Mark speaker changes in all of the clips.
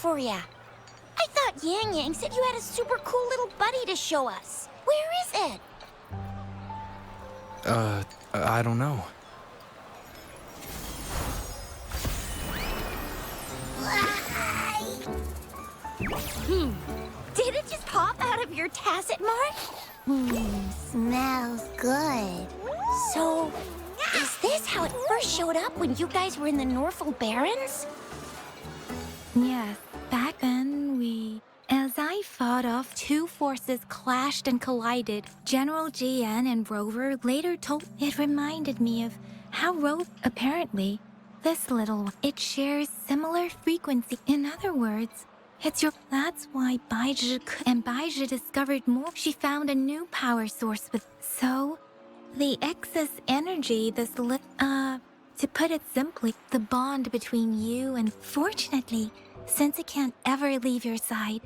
Speaker 1: for ya. I thought Yang Yang said you had a super cool little buddy to show us. Where is it?
Speaker 2: I don't know.
Speaker 1: Did it just pop out of your tacit mark?
Speaker 3: Smells good.
Speaker 1: So, is this how it first showed up when you guys were in the Norfolk Barrens?
Speaker 4: Yes, back then As I fought off, two forces clashed and collided. General GN and Rover later told it reminded me of how apparently, this little one, it shares similar frequency. In other words, that's why Baizhi discovered more. She found a new power source so, the excess energy, to put it simply, the bond between you and, fortunately, since it can't ever leave your side,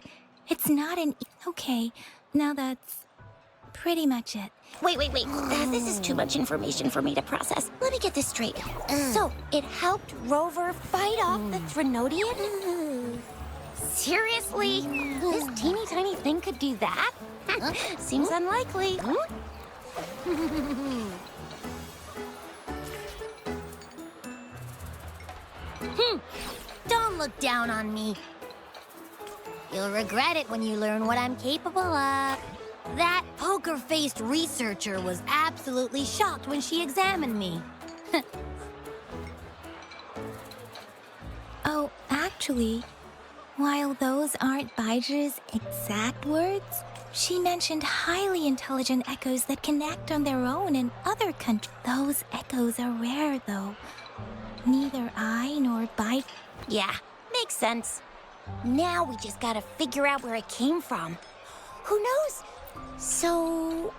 Speaker 4: it's not okay, now that's pretty much it.
Speaker 1: Wait. This is too much information for me to process. Let me get this straight. So, it helped Rover fight off the Threnodian? Seriously? This teeny tiny thing could do that? Seems unlikely.
Speaker 3: Don't look down on me. You'll regret it when you learn what I'm capable of. That poker-faced researcher was absolutely shocked when she examined me.
Speaker 4: Oh, actually, while those aren't Baizhi's exact words, she mentioned highly intelligent echoes that can act on their own in other countries. Those echoes are rare, though. Neither I nor Baizhi.
Speaker 1: Yeah, makes sense. Now we just gotta figure out where it came from. Who knows? So,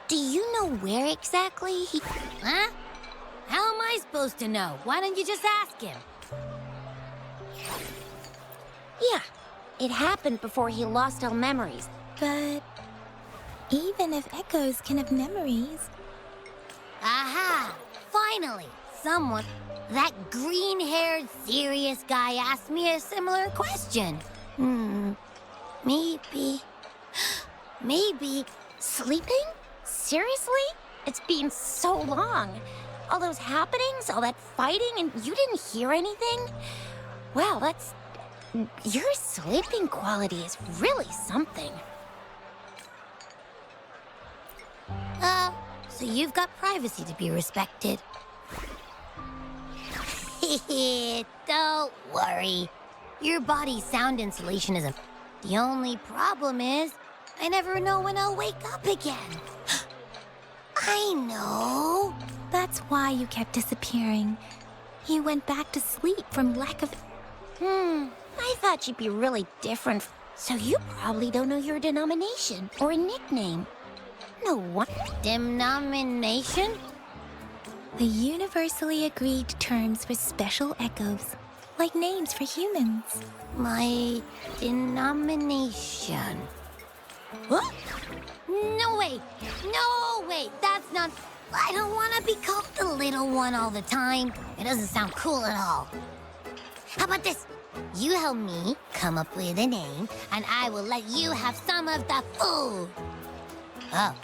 Speaker 1: do you know where exactly he...
Speaker 3: Huh? How am I supposed to know? Why don't you just ask him?
Speaker 1: Yeah, it happened before he lost all memories.
Speaker 4: But even if echoes can have memories...
Speaker 3: Aha! Finally! Someone... That green-haired, serious guy asked me a similar question. Maybe...
Speaker 1: Sleeping? Seriously? It's been so long. All those happenings, all that fighting, and you didn't hear anything? Wow, that's... Your sleeping quality is really something.
Speaker 3: So you've got privacy to be respected. Don't worry. Your body's sound insulation isn't... The only problem is, I never know when I'll wake up again. I know.
Speaker 4: That's why you kept disappearing. You went back to sleep from lack of...
Speaker 1: I thought you'd be really different. So you probably don't know your denomination or a nickname. No one...
Speaker 3: Denomination?
Speaker 4: The universally agreed terms for special echoes, like names for humans.
Speaker 3: My denomination. What? No way! No way! That's not... I don't want to be called the little one all the time. It doesn't sound cool at all. How about this? You help me come up with a name, and I will let you have some of the food. Oh,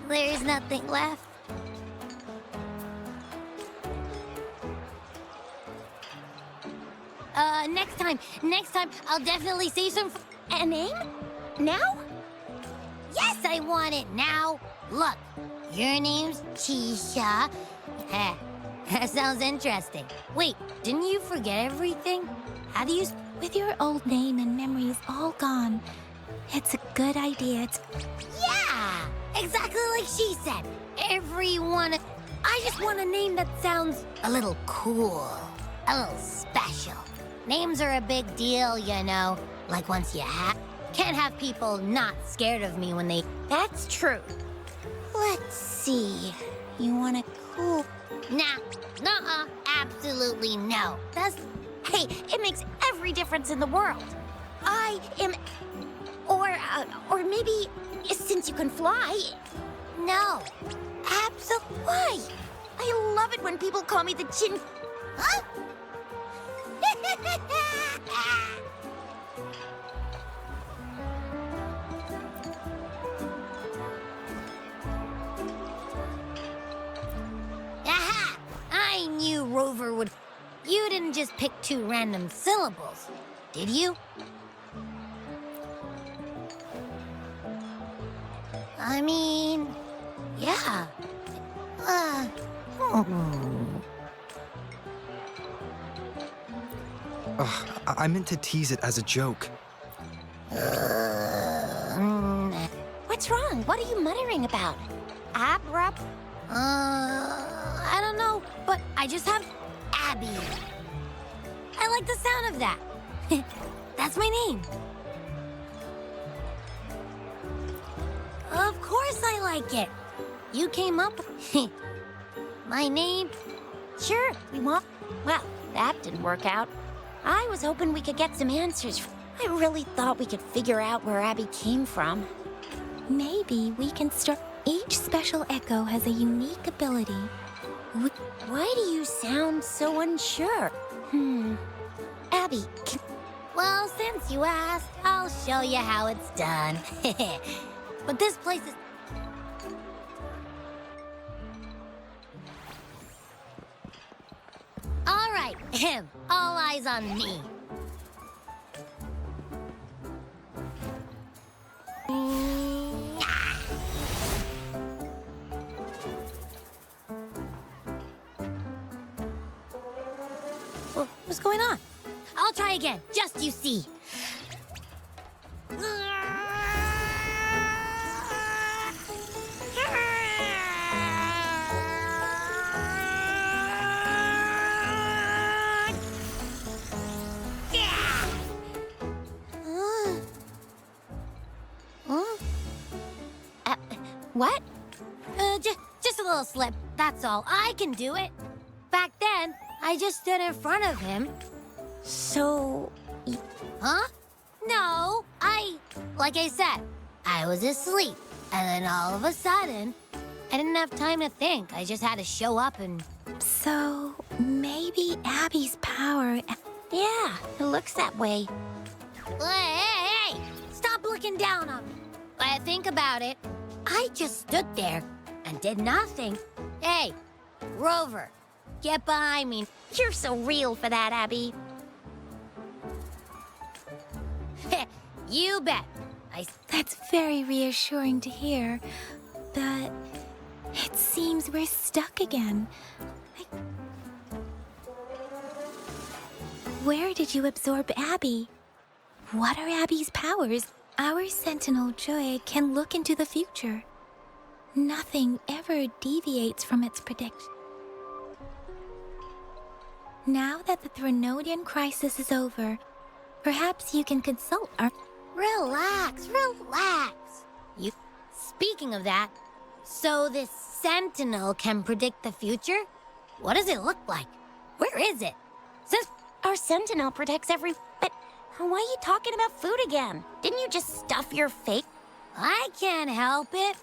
Speaker 3: there's nothing left. Next time, I'll definitely say some...
Speaker 1: A name? Now?
Speaker 3: Yes, I want it now. Look, your name's Tisha. That sounds interesting. Wait, didn't you forget everything? How do you...
Speaker 4: With your old name and memories all gone, it's a good idea to...
Speaker 3: Yeah, exactly like she said. Everyone... I just want a name that sounds a little cool, a little special. Names are a big deal, you know. Like once you can't have people not scared of me when they...
Speaker 1: That's true. Let's see. You want a cool...
Speaker 3: Nah, absolutely no.
Speaker 1: Hey, it makes every difference in the world. I am... Or maybe, since you can fly...
Speaker 3: No.
Speaker 1: Absolutely. Why? I love it when people call me the chin...
Speaker 3: Huh? didn't just pick two random syllables, did you? I mean, yeah.
Speaker 2: I meant to tease it as a joke.
Speaker 1: What's wrong? What are you muttering about? Abrupt?
Speaker 3: I don't know, but I just have Abby. I like the sound of that. That's my name. Of course I like it. You came up with my name?
Speaker 1: Sure, we want. Well, that didn't work out. I was hoping we could get some answers. I really thought we could figure out where Abby came from.
Speaker 4: Maybe we can start. Each special echo has a unique ability.
Speaker 1: Why do you sound so unsure? Abby,
Speaker 3: Well, since you asked, I'll show you how it's done. But this place is... All right, all eyes on me.
Speaker 1: what's going on?
Speaker 3: I'll try again, just you see.
Speaker 1: What?
Speaker 3: Just a little slip, that's all. I can do it. Back then, I just stood in front of him.
Speaker 1: So...
Speaker 3: Huh? No, like I said, I was asleep. And then all of a sudden, I didn't have time to think. I just had to show up and...
Speaker 4: So, maybe Abby's power...
Speaker 1: Yeah, it looks that way.
Speaker 3: Hey! Stop looking down on me. Think about it. I just stood there and did nothing. Hey, Rover, get behind me.
Speaker 1: You're so real for that, Abby.
Speaker 3: You bet.
Speaker 4: That's very reassuring to hear, but it seems we're stuck again. Where did you absorb Abby? What are Abby's powers? Our Sentinel Joy can look into the future. Nothing ever deviates from its prediction. Now that the Threnodian crisis is over, perhaps you can consult our...
Speaker 3: Relax. Speaking of that, so this Sentinel can predict the future? What does it look like? Where is it?
Speaker 1: Since our Sentinel protects every... But why are you talking about food again? Didn't you just stuff your face?
Speaker 3: I can't help it.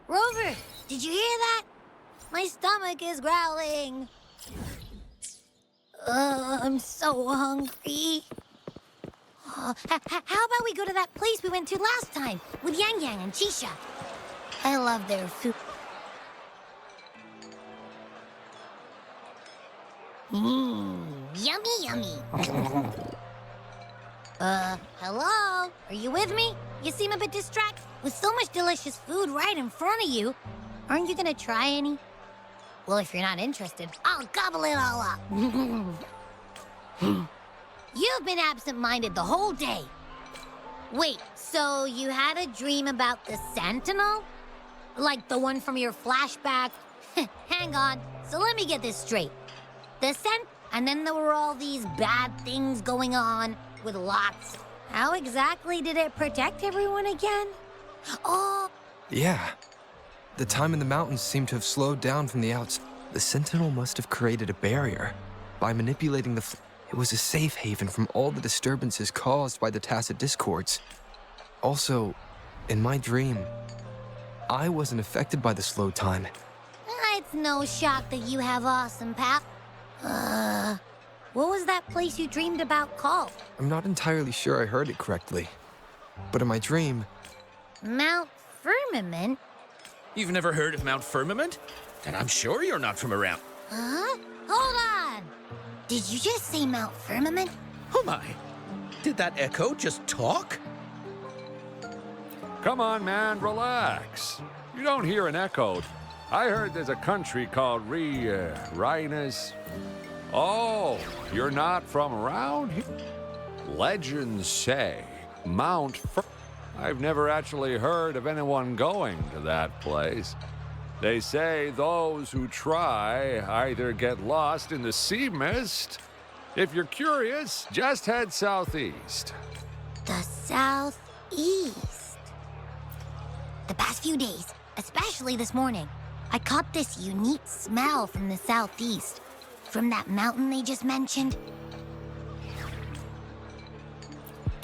Speaker 3: Rover, did you hear that? My stomach is growling. I'm so hungry. How about we go to that place we went to last time with Yang Yang and Chisha? I love their food. Yummy. Hello? Are you with me? You seem a bit distracted. With so much delicious food right in front of you, aren't you gonna try any? Well, if you're not interested, I'll gobble it all up. You've been absent-minded the whole day. Wait, so you had a dream about the Sentinel? Like the one from your flashback? Hang on, so let me get this straight. And then there were all these bad things going on with lots. How exactly did it protect everyone again? Oh!
Speaker 2: Yeah. The time in the mountains seemed to have slowed down from the outside. The Sentinel must have created a barrier. By manipulating the... It was a safe haven from all the disturbances caused by the Tacit Discords. Also, in my dream, I wasn't affected by the slow time.
Speaker 3: It's no shock that you have awesome pal. What was that place you dreamed about called?
Speaker 2: I'm not entirely sure I heard it correctly. But in my dream,
Speaker 3: Mount Firmament?
Speaker 5: You've never heard of Mount Firmament? Then I'm sure you're not from around.
Speaker 3: Huh? Hold on! Did you just say Mount Firmament?
Speaker 5: Oh my! Did that echo just talk?
Speaker 6: Come on, man, relax. You don't hear an echo. I heard there's a country called Rhinus. Oh, you're not from around here? Legends say Mount Fir... I've never actually heard of anyone going to that place. They say those who try either get lost in the sea mist. If you're curious, just head southeast.
Speaker 3: The southeast. The past few days, especially this morning, I caught this unique smell from the southeast. From that mountain they just mentioned.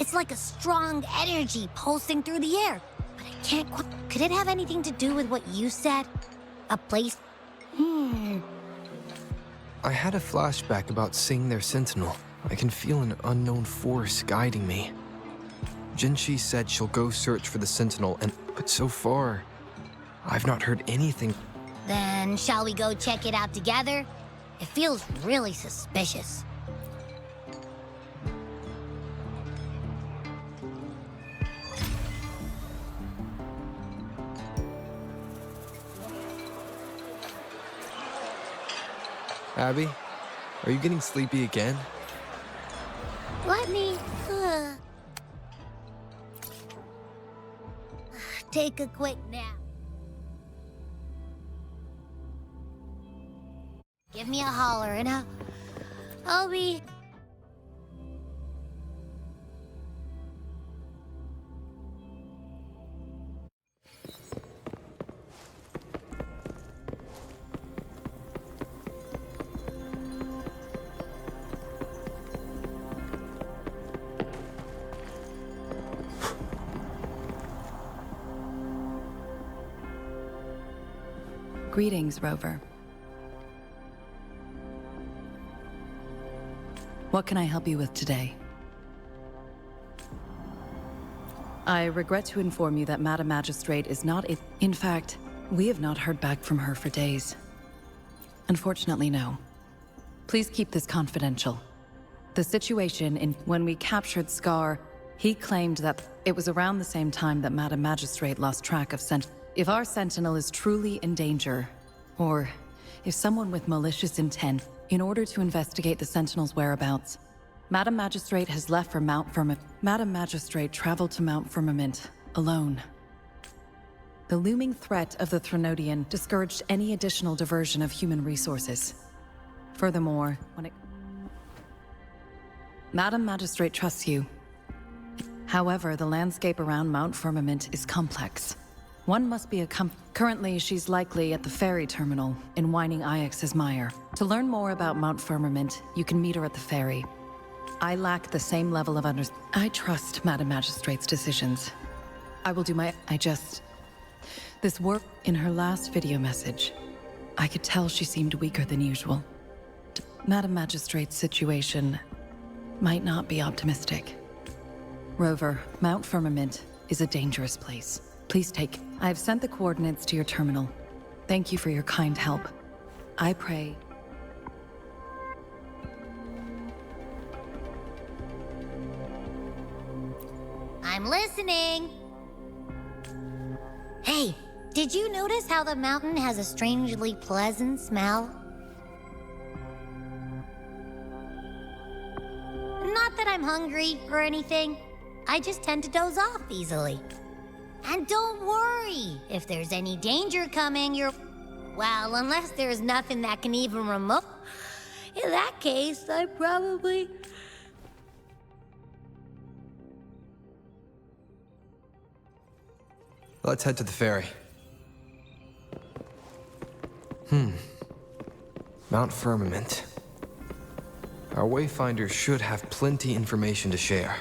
Speaker 3: It's like a strong energy pulsing through the air. But I can't quite... Could it have anything to do with what you said? A place...
Speaker 2: I had a flashback about seeing their sentinel. I can feel an unknown force guiding me. Jinshi said she'll go search for the sentinel, but so far, I've not heard anything.
Speaker 3: Then shall we go check it out together? It feels really suspicious.
Speaker 2: Abby, are you getting sleepy again?
Speaker 3: Let me... take a quick nap. Give me a holler and I'll be...
Speaker 7: Greetings, Rover. What can I help you with today? I regret to inform you that Madam Magistrate is not in fact, we have not heard back from her for days. Unfortunately, no. Please keep this confidential. The situation when we captured Scar, he claimed that it was around the same time that Madam Magistrate lost track of If our Sentinel is truly in danger, or if someone with malicious intent, in order to investigate the Sentinel's whereabouts, Madam Magistrate has left for Mount Firmament. Madam Magistrate traveled to Mount Firmament alone. The looming threat of the Threnodian discouraged any additional diversion of human resources. Furthermore, Madam Magistrate trusts you. However, the landscape around Mount Firmament is complex. One must be Currently, she's likely at the ferry terminal in Whining Ix's Mire. To learn more about Mount Firmament, you can meet her at the ferry. I lack the same level of I trust Madam Magistrate's decisions. I will do my... This work in her last video message. I could tell she seemed weaker than usual. Madam Magistrate's situation might not be optimistic. Rover, Mount Firmament is a dangerous place. Please take... I have sent the coordinates to your terminal. Thank you for your kind help. I pray...
Speaker 3: I'm listening! Hey, did you notice how the mountain has a strangely pleasant smell? Not that I'm hungry or anything. I just tend to doze off easily. And don't worry, if there's any danger coming, well, unless there's nothing that can even remote... In that case, I probably...
Speaker 2: Let's head to the ferry. Mount Firmament. Our Wayfinders should have plenty information to share.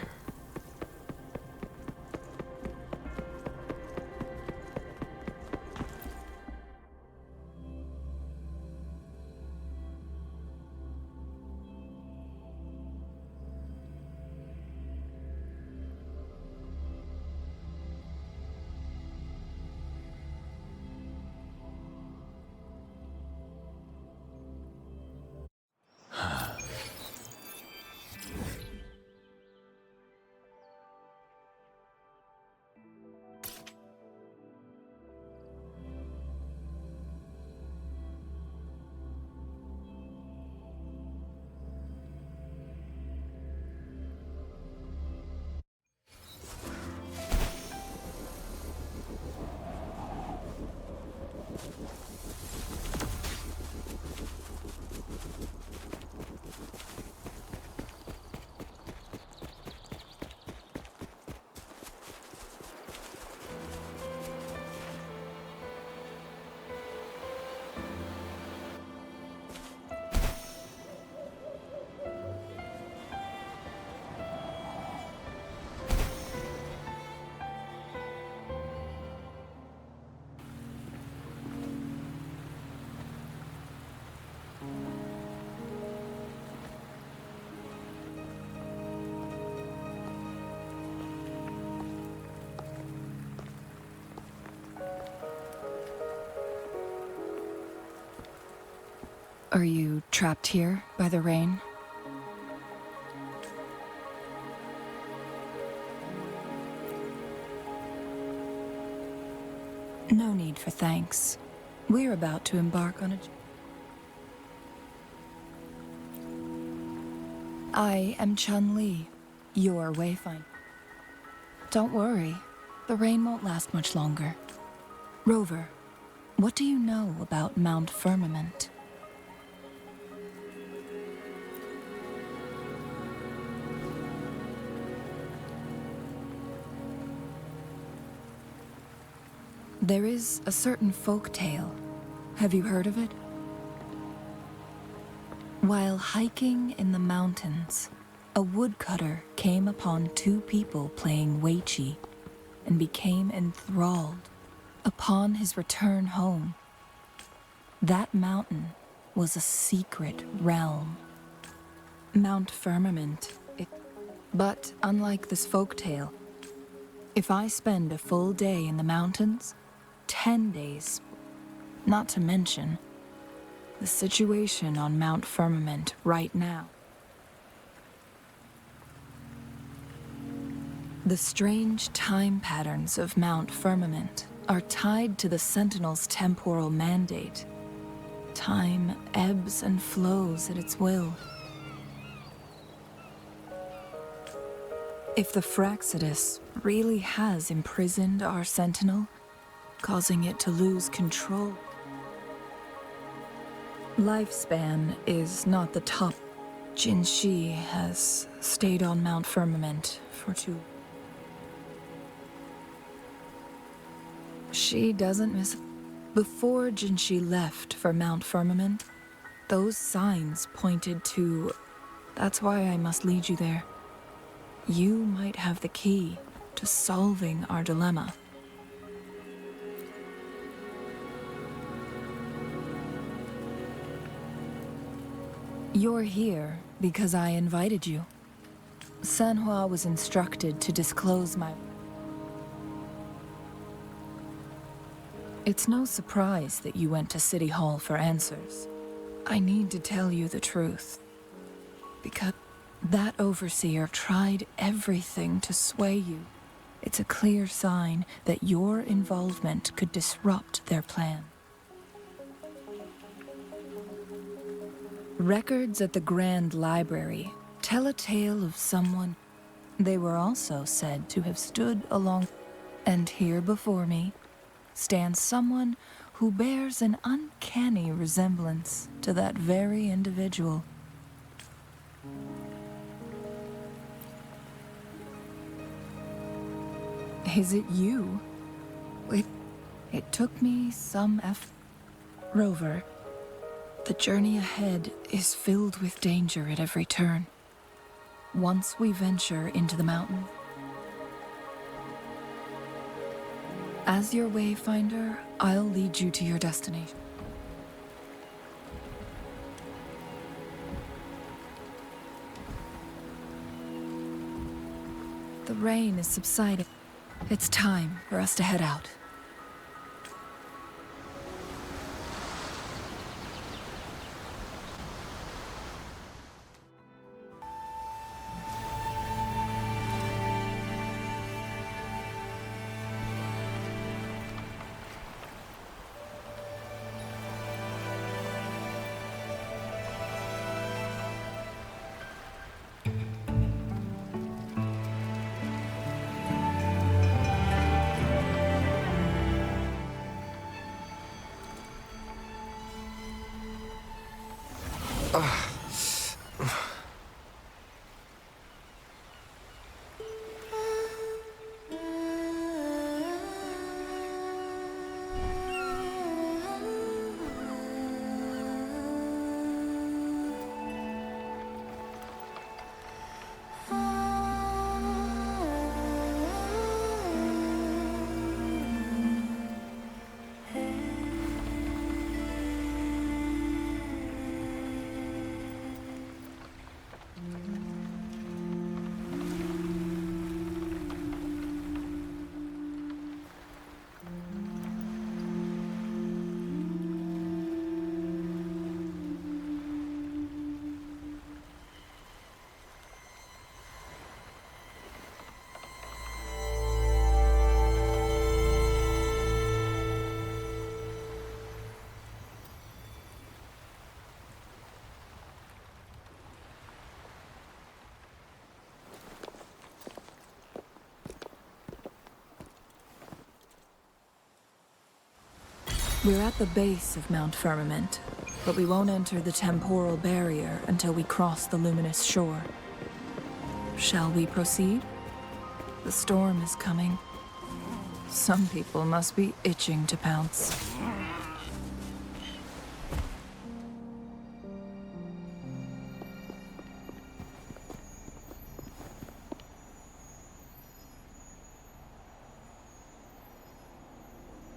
Speaker 7: Are you trapped here by the rain? No need for thanks. We're about to embark on a... I am Chun-Li, your wayfinder. Don't worry, the rain won't last much longer. Rover, what do you know about Mount Firmament? There is a certain folk tale. Have you heard of it? While hiking in the mountains, a woodcutter came upon two people playing Weiqi and became enthralled. Upon his return home, that mountain was a secret realm. Mount Firmament. But unlike this folktale, if I spend a full day in the mountains, 10 days, not to mention the situation on Mount Firmament right now. The strange time patterns of Mount Firmament are tied to the Sentinel's temporal mandate. Time ebbs and flows at its will. If the Fraxidus really has imprisoned our Sentinel, causing it to lose control, lifespan is not the top. Jinshi has stayed on Mount Firmament for 2. She doesn't miss... Before Jinshi left for Mount Firmament, those signs pointed to... That's why I must lead you there. You might have the key to solving our dilemma. You're here because I invited you. Sanhua was instructed to disclose my... It's no surprise that you went to City Hall for answers. I need to tell you the truth. Because that overseer tried everything to sway you. It's a clear sign that your involvement could disrupt their plan. Records at the Grand Library tell a tale of someone. They were also said to have stood along... And here before me stands someone who bears an uncanny resemblance to that very individual. Is it you? It took me some effort. Rover, the journey ahead is filled with danger at every turn. Once we venture into the mountain, as your wayfinder, I'll lead you to your destination. The rain is subsiding. It's time for us to head out.
Speaker 8: We're at the base of Mount Firmament, but we won't enter the temporal barrier until we cross the luminous shore. Shall we proceed? The storm is coming. Some people must be itching to pounce.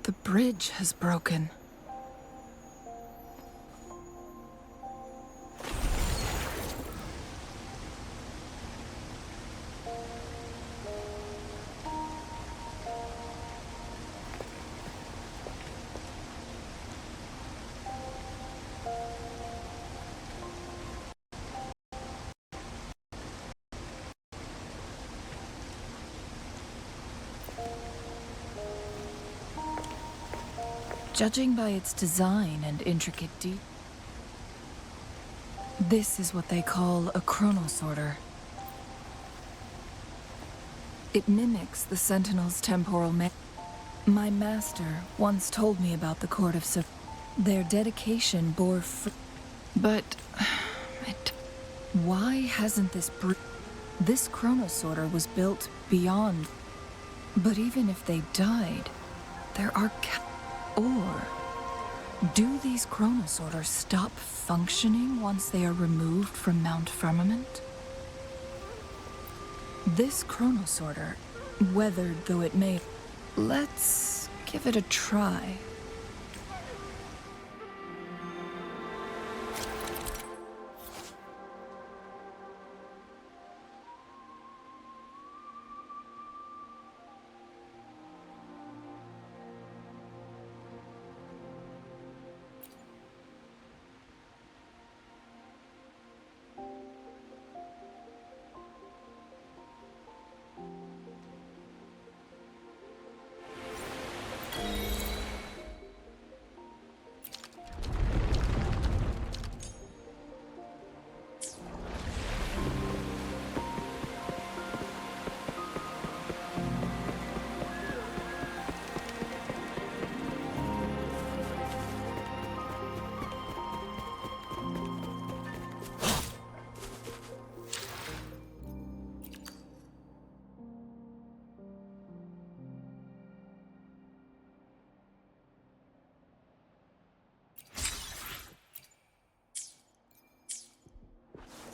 Speaker 8: The bridge has broken. Judging by its design and intricate detail, this is what they call a chronosorter. It mimics the Sentinel's temporal My master once told me about the Court of Their dedication bore But... why hasn't this chronosorter was built beyond... But even if they died, there are... Or do these chronosorters stop functioning once they are removed from Mount Firmament? This chronosorter, weathered though it may, let's give it a try.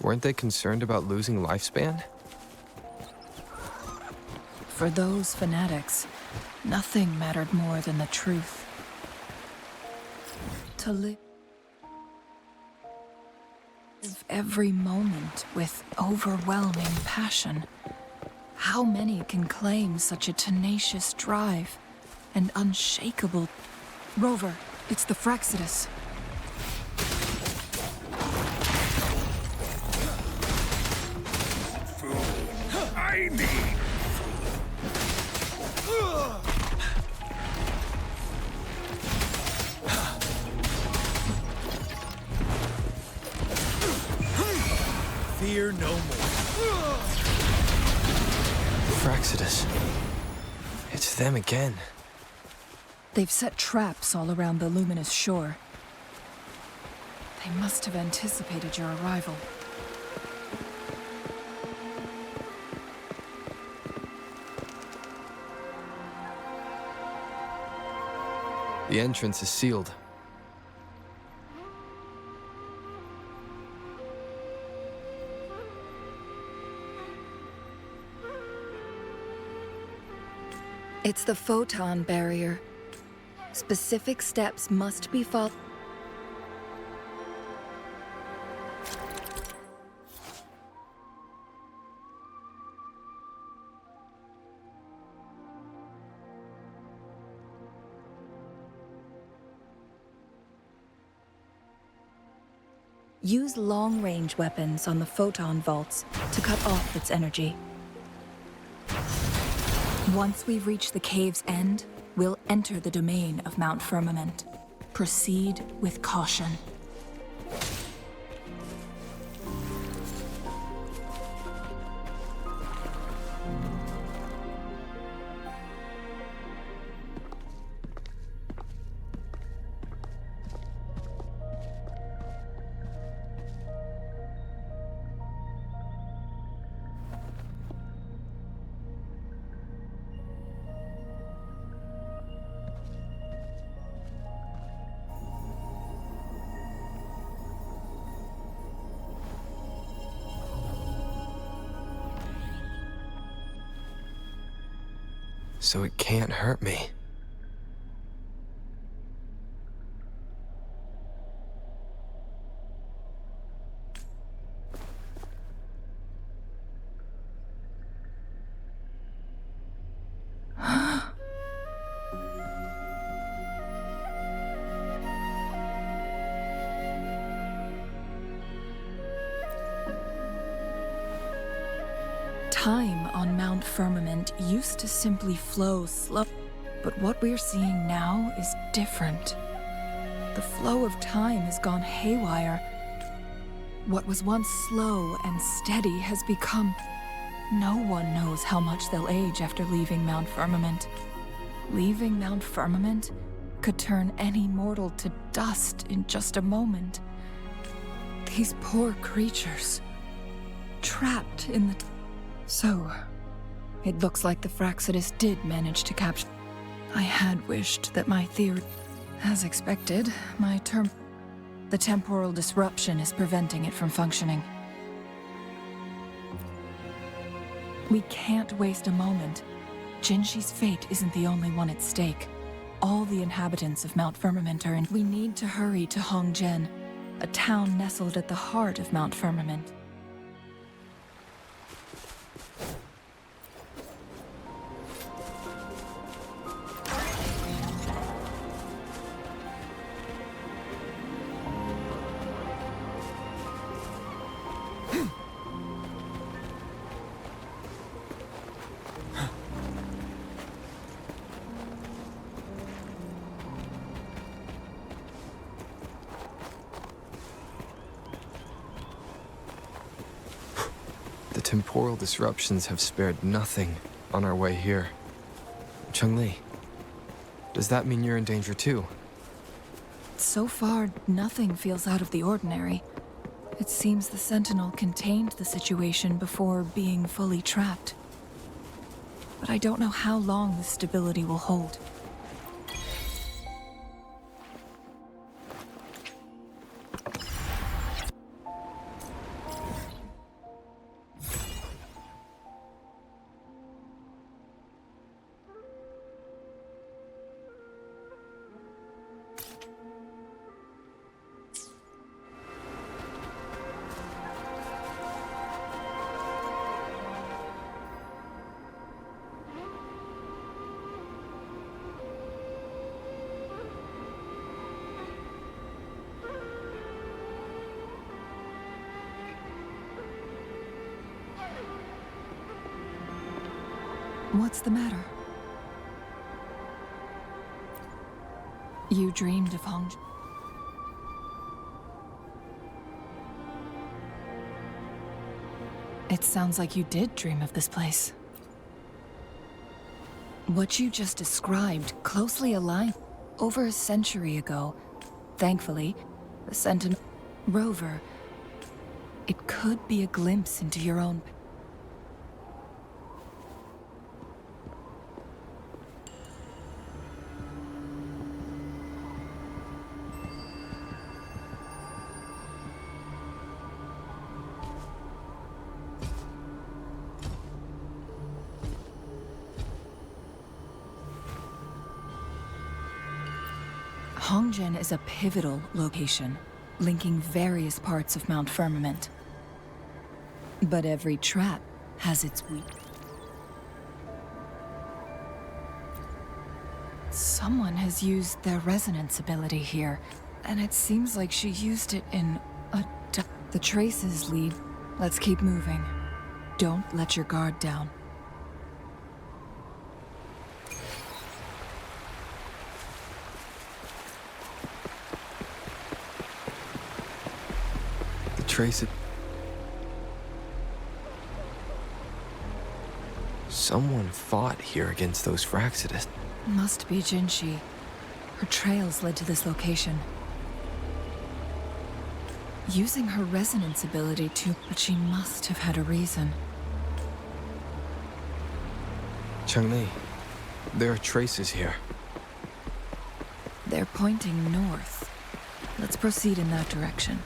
Speaker 2: Weren't they concerned about losing lifespan?
Speaker 8: For those fanatics, nothing mattered more than the truth. To live every moment with overwhelming passion. How many can claim such a tenacious drive and unshakable... Rover, it's the Fraccidus.
Speaker 6: I need...
Speaker 5: Fear no more.
Speaker 2: Fraccidus. It's them again.
Speaker 8: They've set traps all around the luminous shore. They must have anticipated your arrival.
Speaker 2: The entrance is sealed.
Speaker 8: It's the photon barrier. Specific steps must be followed. Use long-range weapons on the photon vaults to cut off its energy. Once we've reached the cave's end, we'll enter the domain of Mount Firmament. Proceed with caution.
Speaker 2: so it can't hurt me.
Speaker 8: Time on Mount Firmament used to simply flow slow, but what we're seeing now is different. The flow of time has gone haywire. What was once slow and steady has become... No one knows how much they'll age after leaving Mount Firmament. Leaving Mount Firmament could turn any mortal to dust in just a moment. These poor creatures, trapped in the... So, it looks like the Fraxidus did manage to capture... I had wished that my theory... As expected, the temporal disruption is preventing it from functioning. We can't waste a moment. Jinshi's fate isn't the only one at stake. All the inhabitants of Mount Firmament are in... We need to hurry to Hongzhen, a town nestled at the heart of Mount Firmament.
Speaker 2: The temporal disruptions have spared nothing on our way here. Chun-Li, does that mean you're in danger too?
Speaker 8: So far, nothing feels out of the ordinary. It seems the Sentinel contained the situation before being fully trapped. But I don't know how long this stability will hold. What's the matter? You dreamed of Hongzhen. It sounds like you did dream of this place. What you just described closely aligned. Over a century ago, thankfully, the Sentinel rover, it could be a glimpse into your own... Hongzhen is a pivotal location, linking various parts of Mount Firmament. But every trap has its weak. Someone has used their resonance ability here, and it seems like she used it in a... The traces lead. Let's keep moving. Don't let your guard down.
Speaker 2: Trace it. Someone fought here against those Fraxidus.
Speaker 8: Must be Jinshi. Her trails led to this location. Using her resonance ability to... But she must have had a reason.
Speaker 2: Chun-Li, there are traces here.
Speaker 8: They're pointing north. Let's proceed in that direction.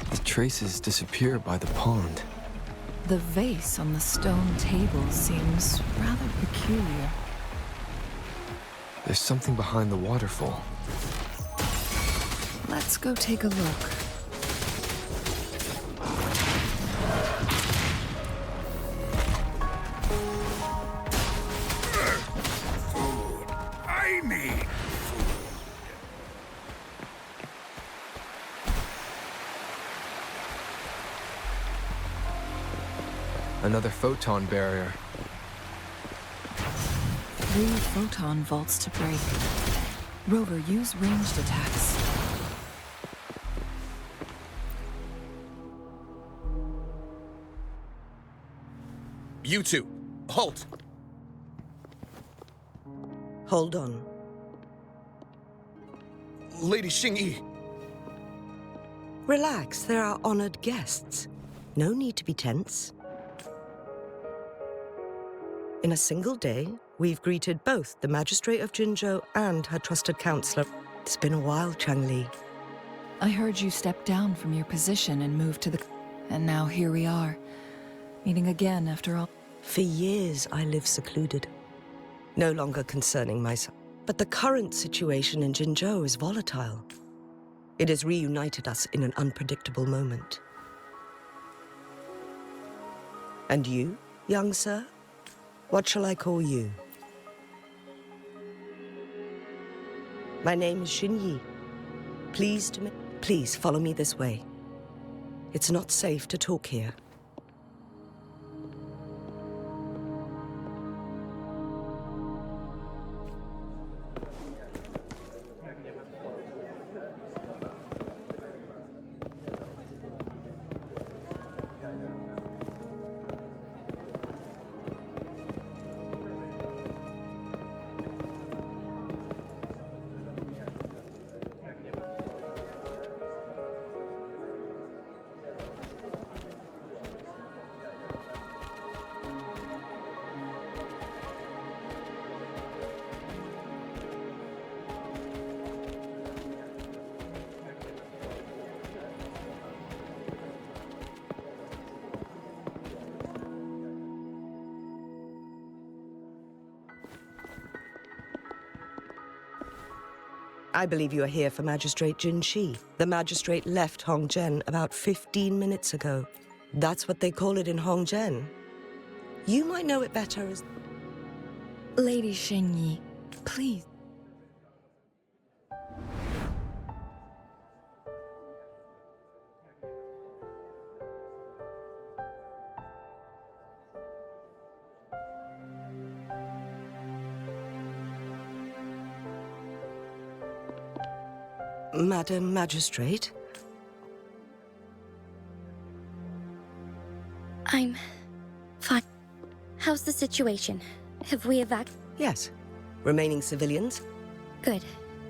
Speaker 2: The traces disappear by the pond.
Speaker 8: The vase on the stone table seems rather peculiar.
Speaker 2: There's something behind the waterfall.
Speaker 8: Let's go take a look.
Speaker 6: I need
Speaker 2: Another photon barrier.
Speaker 8: 3 photon vaults to break. Rover, use ranged attacks.
Speaker 5: You two, halt!
Speaker 9: Hold on.
Speaker 5: Lady Xingyi.
Speaker 9: Relax, they're our honored guests. No need to be tense. In a single day, we've greeted both the Magistrate of Jinzhou and her trusted counselor. It's been a while, Changli.
Speaker 8: I heard you step down from your position and move to the... And now here we are, meeting again after all.
Speaker 9: For years, I lived secluded, no longer concerning myself. But the current situation in Jinzhou is volatile. It has reunited us in an unpredictable moment. And you, young sir? What shall I call you? My name is Xinyi. Please follow me this way. It's not safe to talk here. I believe you are here for Magistrate Jin Shi. The magistrate left Hongzhen about 15 minutes ago. That's what they call it in Hongzhen. You might know it better as...
Speaker 8: Lady Xingyi, please.
Speaker 9: Madam Magistrate?
Speaker 1: I'm fine. How's the situation? Have we
Speaker 9: Yes. Remaining civilians?
Speaker 1: Good.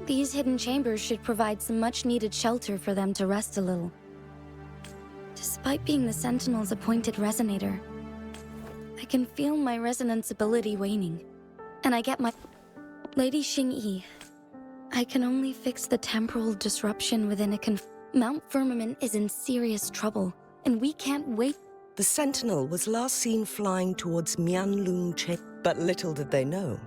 Speaker 1: These hidden chambers should provide some much-needed shelter for them to rest a little. Despite being the Sentinel's appointed resonator, I can feel my resonance ability waning. And I get my... Lady Xingyi, I can only fix the temporal disruption within a Mount Firmament is in serious trouble, and we can't wait.
Speaker 9: The Sentinel was last seen flying towards Mianlong Chamber, but little did they know.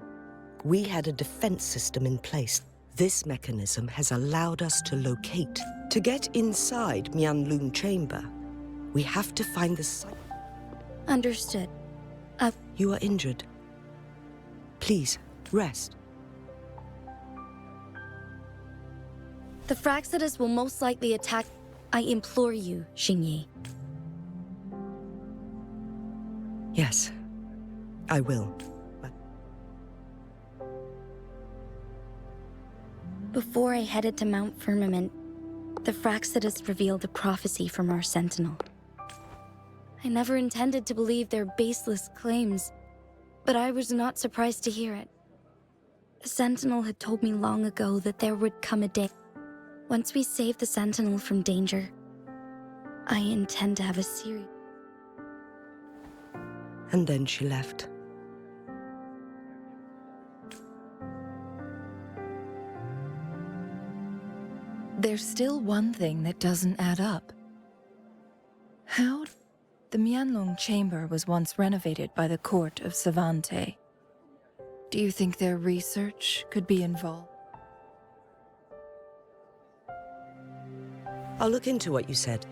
Speaker 9: We had a defense system in place. This mechanism has allowed us to locate. To get inside Mianlong Chamber, we have to find the site.
Speaker 1: Understood.
Speaker 9: You are injured. Please, rest.
Speaker 1: The Fraxidus will most likely attack. I implore you, Xingyi.
Speaker 9: Yes, I will. But
Speaker 1: Before I headed to Mount Firmament, the Fraxidus revealed a prophecy from our Sentinel. I never intended to believe their baseless claims, but I was not surprised to hear it. The Sentinel had told me long ago that there would come a day. Once we save the Sentinel from danger, I intend to have a series.
Speaker 9: And then she left.
Speaker 8: There's still one thing that doesn't add up. How The Mianlong chamber was once renovated by the court of Savante. Do you think their research could be involved?
Speaker 9: I'll look into what you said.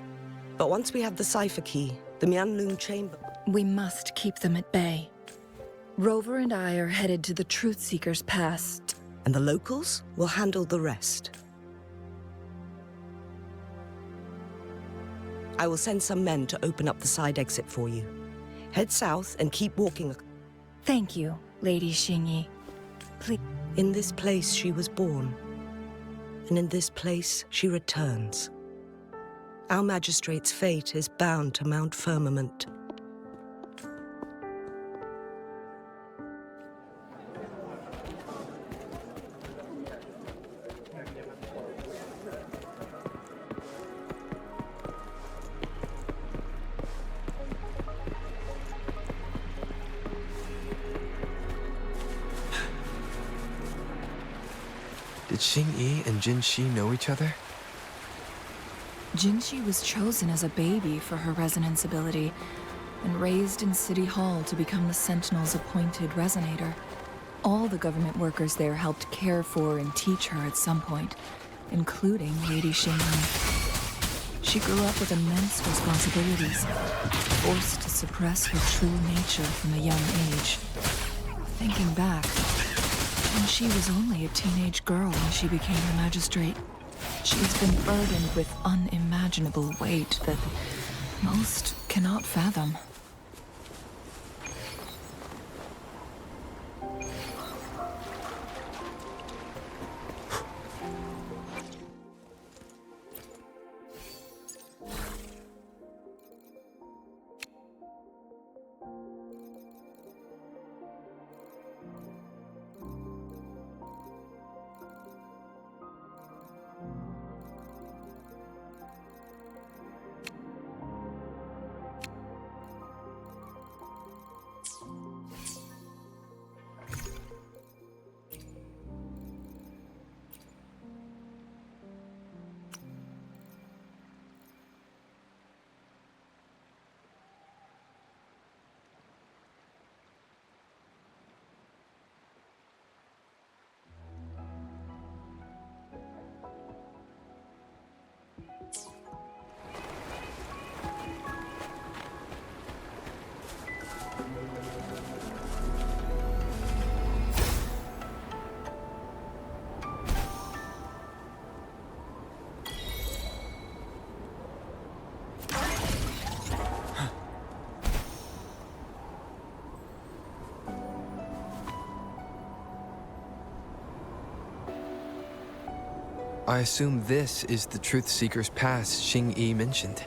Speaker 9: But once we have the cipher key, the Mianlong chamber...
Speaker 8: We must keep them at bay. Rover and I are headed to the Truth Seeker's past.
Speaker 9: And the locals will handle the rest. I will send some men to open up the side exit for you. Head south and keep walking.
Speaker 8: Thank you, Lady Xingyi. Please.
Speaker 9: In this place she was born, and in this place she returns. Our magistrate's fate is bound to Mount Firmament.
Speaker 2: Did Xingyi and Jinxi know each other?
Speaker 8: Jinxi was chosen as a baby for her resonance ability and raised in City Hall to become the Sentinel's appointed resonator. All the government workers there helped care for and teach her at some point, including Lady Xingyi. She grew up with immense responsibilities, forced to suppress her true nature from a young age. Thinking back, she was only a teenage girl when she became the magistrate. She's been burdened with unimaginable weight that most cannot fathom.
Speaker 2: I assume this is the Truth Seeker's Pass Xingyi mentioned.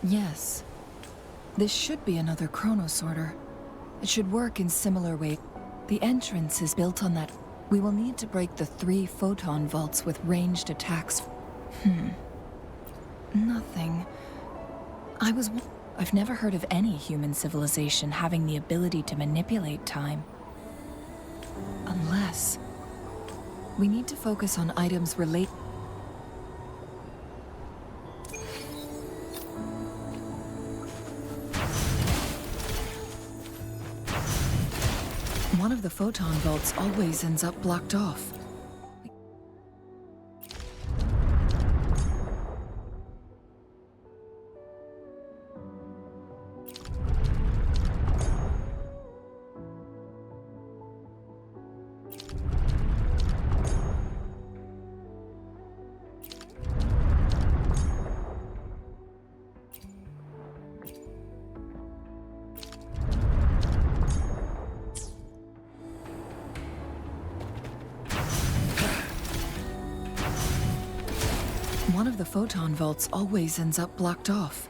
Speaker 8: Yes. This should be another chronosorter. It should work in similar way. The entrance is built on that. We will need to break the 3 photon vaults with ranged attacks. Nothing. I've never heard of any human civilization having the ability to manipulate time. Unless... we need to focus on items related. One of the photon vaults always ends up blocked off. One of the photon vaults always ends up blocked off.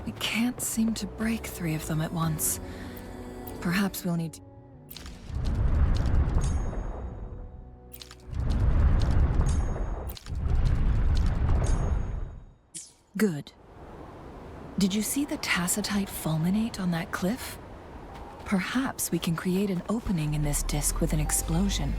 Speaker 8: We can't seem to break 3 of them at once. Perhaps we'll need to... Good. Did you see the tacitite fulminate on that cliff? Perhaps we can create an opening in this disk with an explosion.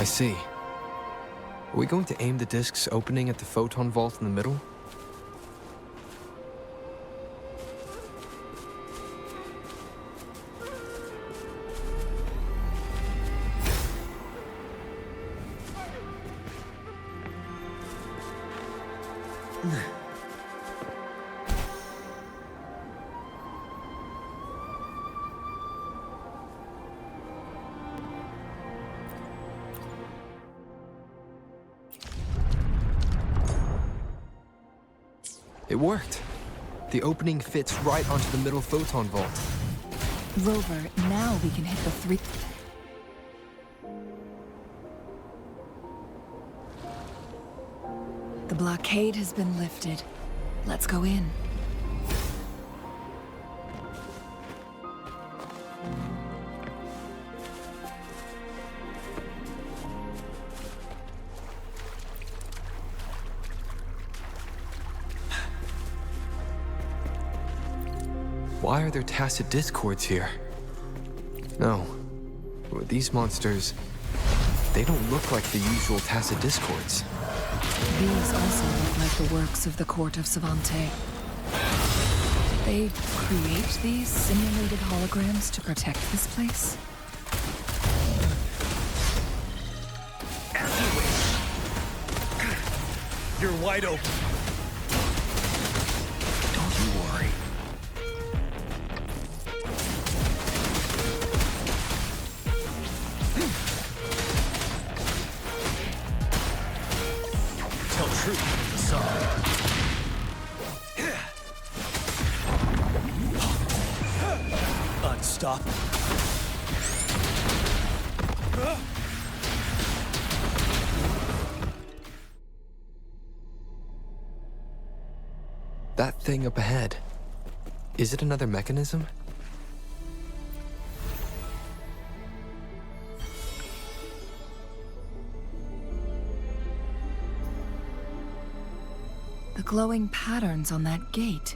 Speaker 2: I see. Are we going to aim the discs opening at the photon vault in the middle? It worked. The opening fits right onto the middle photon vault.
Speaker 8: Rover, now we can hit the 3... The blockade has been lifted. Let's go in.
Speaker 2: Why are there tacit discords here? No. These monsters... they don't look like the usual tacit discords.
Speaker 8: These also look like the works of the court of Savante. Did they create these simulated holograms to protect this place?
Speaker 10: As you wish. You're wide open. Don't you worry. Tell truth, the song. Unstoppable.
Speaker 2: That thing up ahead. Is it another mechanism?
Speaker 8: The glowing patterns on that gate.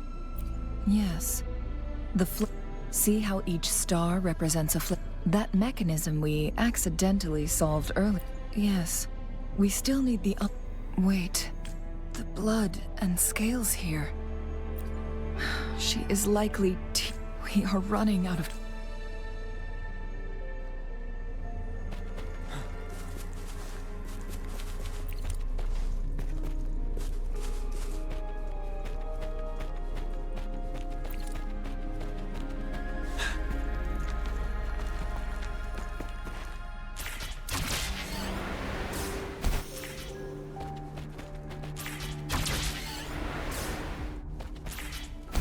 Speaker 8: Yes. The see how each star represents a that mechanism we accidentally solved earlier. Yes. We still need the wait. The blood and scales here. She is likely we are running out of...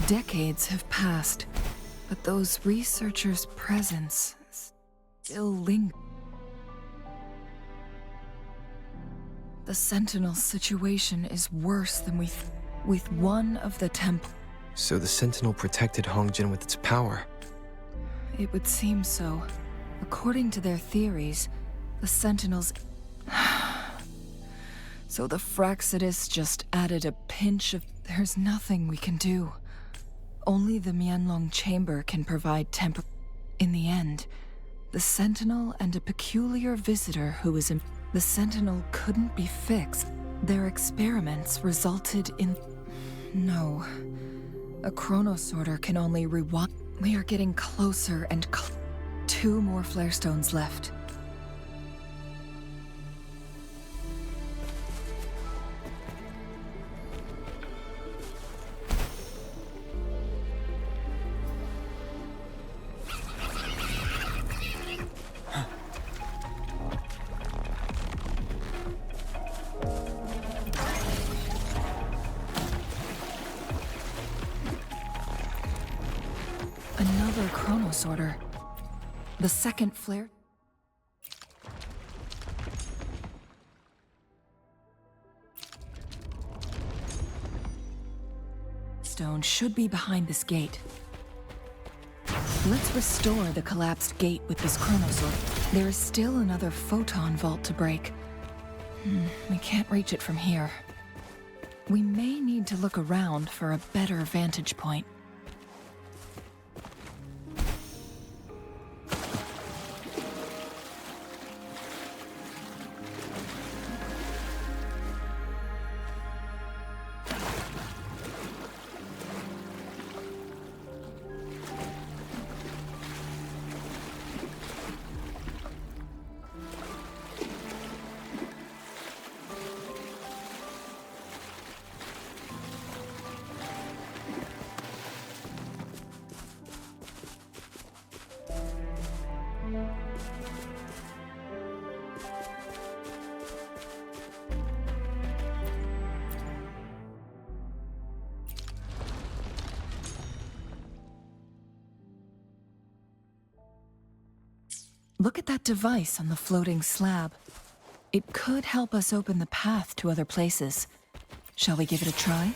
Speaker 8: Decades have passed, but those researchers' presence still lingers. The Sentinel situation is worse than we with one of the temple.
Speaker 2: So the Sentinel protected Hongjin with its power.
Speaker 8: It would seem so. According to their theories, the Sentinels... So the Fraxidus just added a pinch of... There's nothing we can do. Only the Mianlong chamber can provide temper. In the end, the Sentinel and a peculiar visitor who is in... The Sentinel couldn't be fixed. Their experiments resulted in... No. A chronosorter can only rewind. We are getting closer and 2 more flare stones left. Another chronosorter. The second flare... Stone should be behind this gate. Let's restore the collapsed gate with this chronosorter. There is still another photon vault to break. We can't reach it from here. We may need to look around for a better vantage point. Look at that device on the floating slab. It could help us open the path to other places. Shall we give it a try?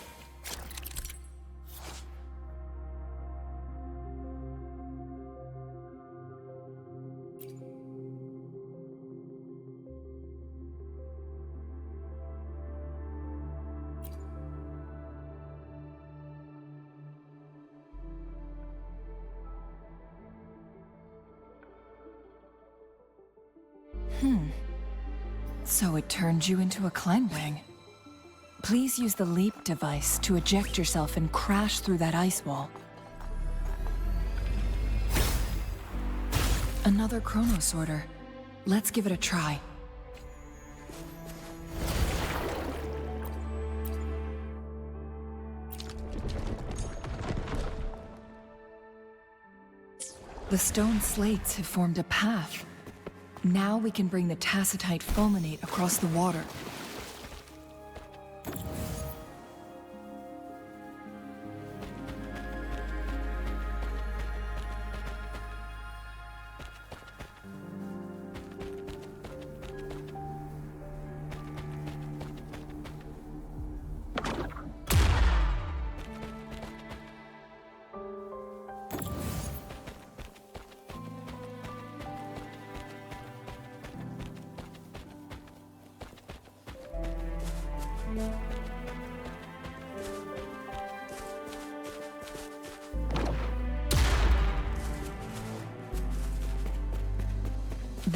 Speaker 8: So it turned you into a Kleinwang. Please use the leap device to eject yourself and crash through that ice wall. Another chronosorter. Let's give it a try. The stone slates have formed a path. Now we can bring the tacitite fulminate across the water.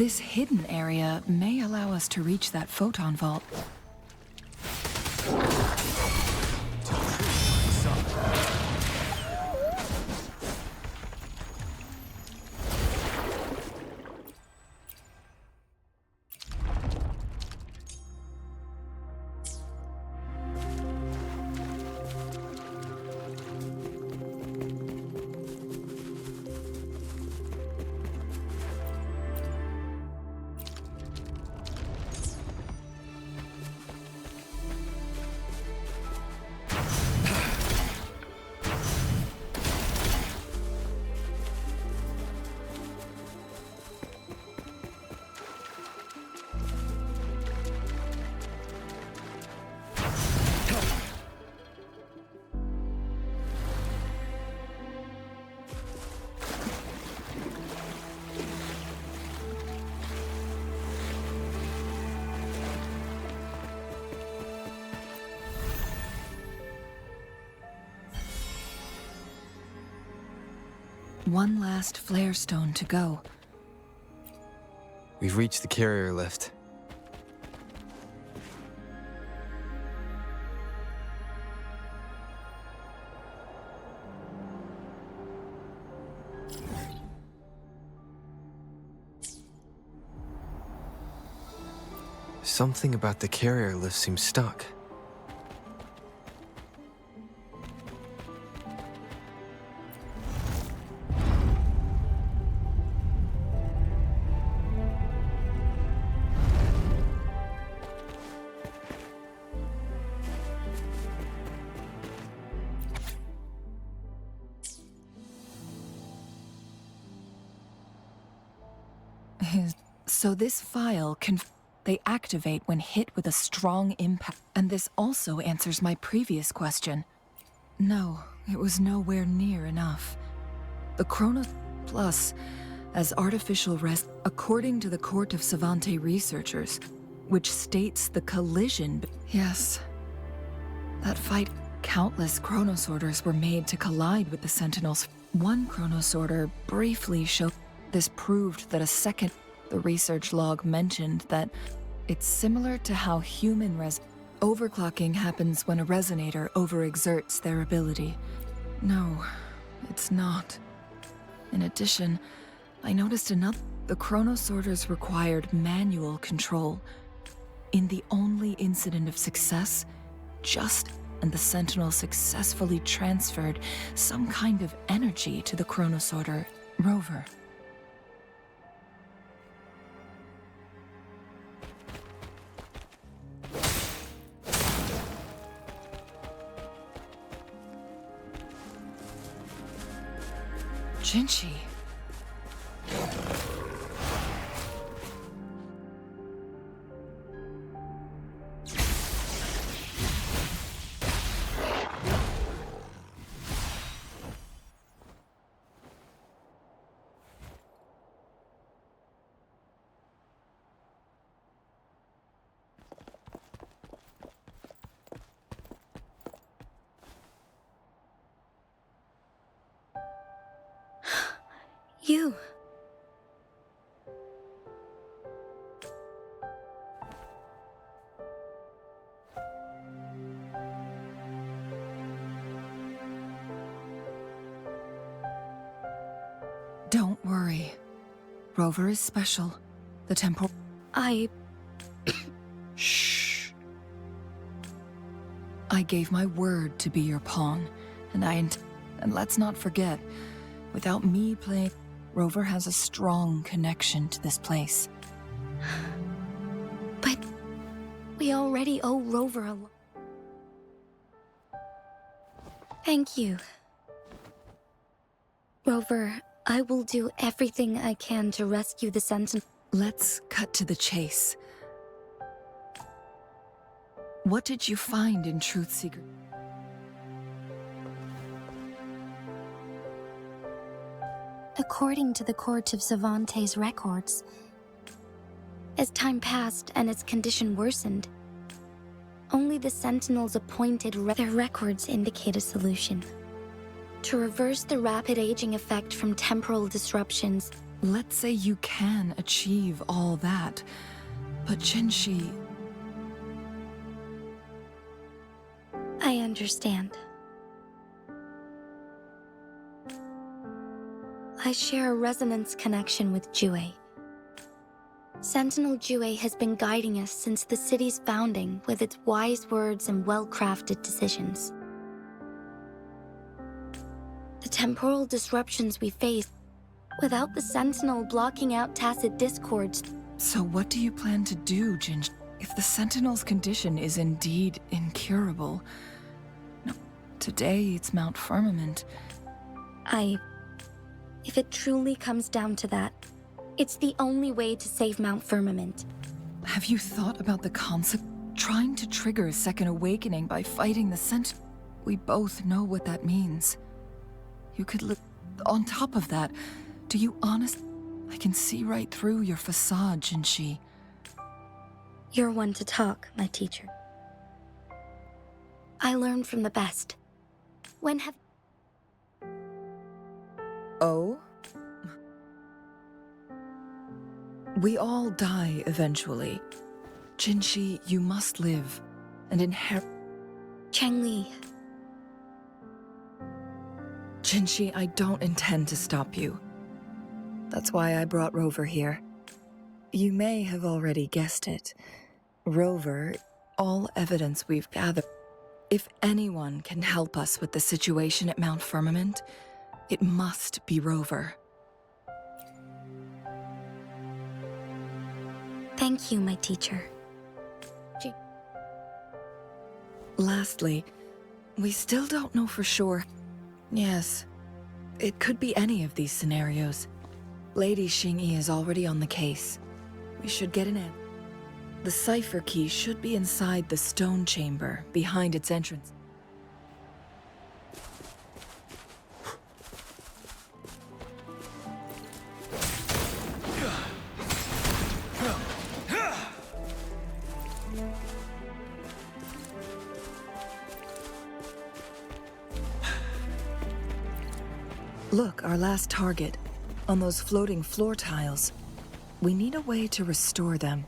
Speaker 8: This hidden area may allow us to reach that photon vault. One last flare stone to go.
Speaker 2: We've reached the carrier lift. Something about the carrier lift seems stuck.
Speaker 8: So this file they activate when hit with a strong impact. And this also answers my previous question. No, it was nowhere near enough. The Chronos Plus as artificial rest, according to the Court of Savante researchers, which states the collision. Yes, that fight, countless chronosorters were made to collide with the Sentinels. One chronosorter briefly showed this proved that a second. The research log mentioned that it's similar to how human overclocking happens when a resonator overexerts their ability. No, it's not. In addition, I noticed the chronosorters required manual control. In the only incident of success, and the Sentinel successfully transferred some kind of energy to the chronosorter rover. Jinchi.
Speaker 4: You.
Speaker 8: Don't worry. Rover is special. The temple... Shh. I gave my word to be your pawn, and and let's not forget, without me playing, Rover has a strong connection to this place.
Speaker 4: But we already owe Rover a lot. Thank you. Rover, I will do everything I can to rescue the Sentinel.
Speaker 8: Let's cut to the chase. What did you find in Truthseeker?
Speaker 4: According to the Court of Savante's records, as time passed and its condition worsened, only the Sentinels appointed their records indicate a solution. To reverse the rapid aging effect from temporal disruptions.
Speaker 8: Let's say you can achieve all that, but Jinshi...
Speaker 4: I understand. I share a resonance connection with Jue. Sentinel Jue has been guiding us since the city's founding with its wise words and well-crafted decisions. The temporal disruptions we face, without the Sentinel blocking out tacit discords...
Speaker 8: So what do you plan to do, Jinshi? If the Sentinel's condition is indeed incurable... No, today it's Mount Firmament.
Speaker 4: If it truly comes down to that, it's the only way to save Mount Firmament.
Speaker 8: Have you thought about the concept? Trying to trigger a second awakening by fighting the Sentinel? We both know what that means. You could look... On top of that, do you honestly... I can see right through your facade, Jinshi.
Speaker 4: You're one to talk, my teacher. I learn from the best. When have...
Speaker 8: Oh? We all die eventually. Jinshi, you must live and inherit...
Speaker 4: Chengli.
Speaker 8: Jinshi, I don't intend to stop you. That's why I brought Rover here. You may have already guessed it. Rover, all evidence we've gathered. If anyone can help us with the situation at Mount Firmament, it must be Rover.
Speaker 4: Thank you, my teacher.
Speaker 8: Lastly, we still don't know for sure. Yes, it could be any of these scenarios. Lady Xingyi is already on the case. We should get an end. The cipher key should be inside the stone chamber, behind its entrance. Look, our last target, on those floating floor tiles. We need a way to restore them.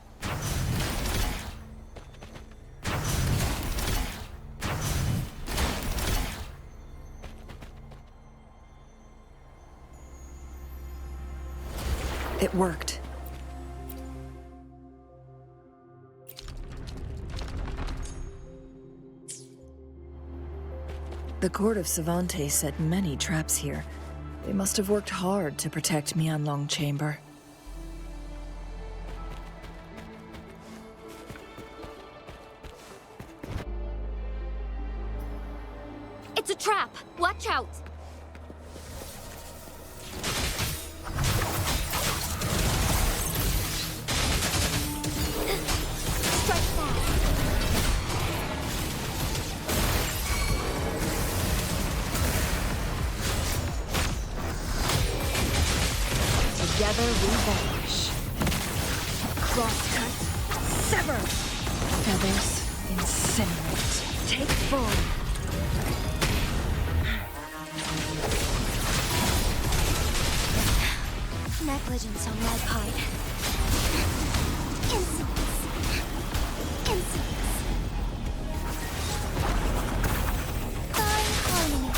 Speaker 8: It worked. The Court of Savante set many traps here. They must have worked hard to protect Mianlong Chamber.
Speaker 3: It's a trap! Watch out! Strike fast!
Speaker 4: Together we vanish. Crosscut, sever!
Speaker 8: Feathers, incinerate.
Speaker 4: Take form.
Speaker 1: Negligence on my part. Insolence. Insolence. Fine harmony.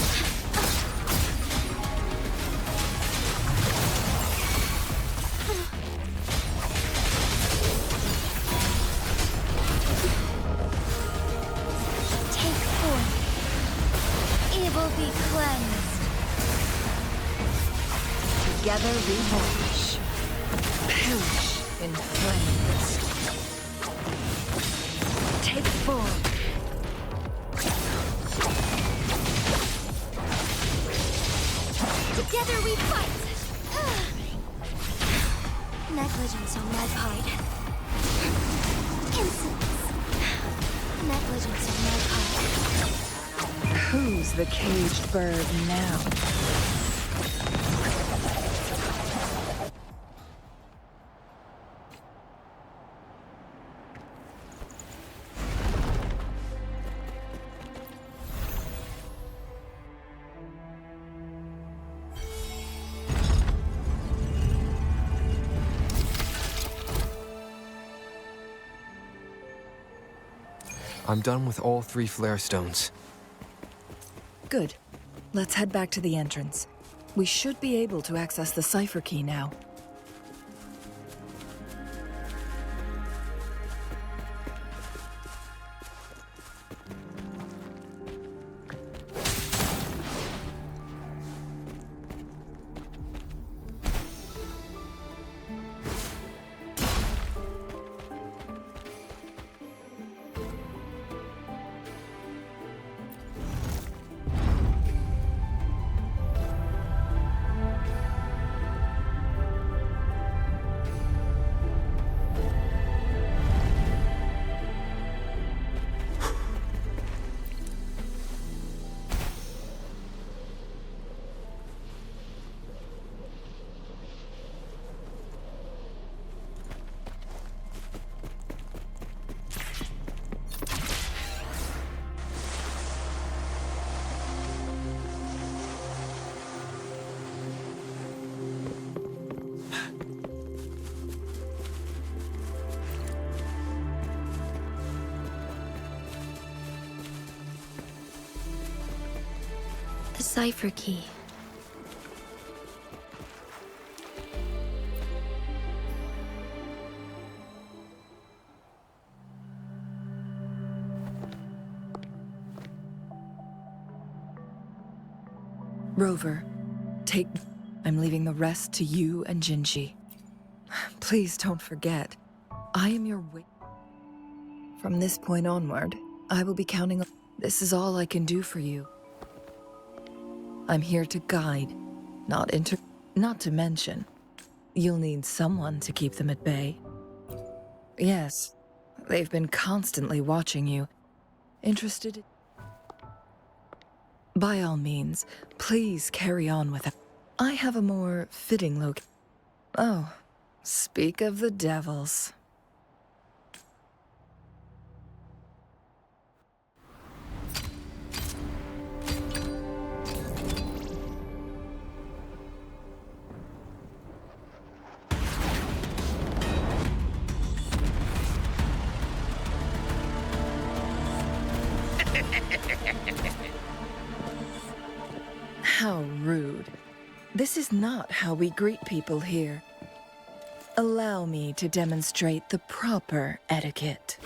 Speaker 1: Take form. Evil be cleansed.
Speaker 8: Together we watch. Perish in flames. Take form.
Speaker 1: Together we fight! Negligence on my part. Insolence. Negligence on my part.
Speaker 8: Who's the caged bird now?
Speaker 2: I'm done with all 3 flare stones.
Speaker 8: Good. Let's head back to the entrance. We should be able to access the cipher key now.
Speaker 4: The cipher key.
Speaker 8: Rover, take... I'm leaving the rest to you and Jinji. Please don't forget, I am your From this point onward, I will be counting on... This is all I can do for you. I'm here to guide, not to mention, you'll need someone to keep them at bay. Yes, they've been constantly watching you. Interested? By all means, please carry on with it. I have a more fitting location. Oh, speak of the devils. How rude. This is not how we greet people here. Allow me to demonstrate the proper etiquette.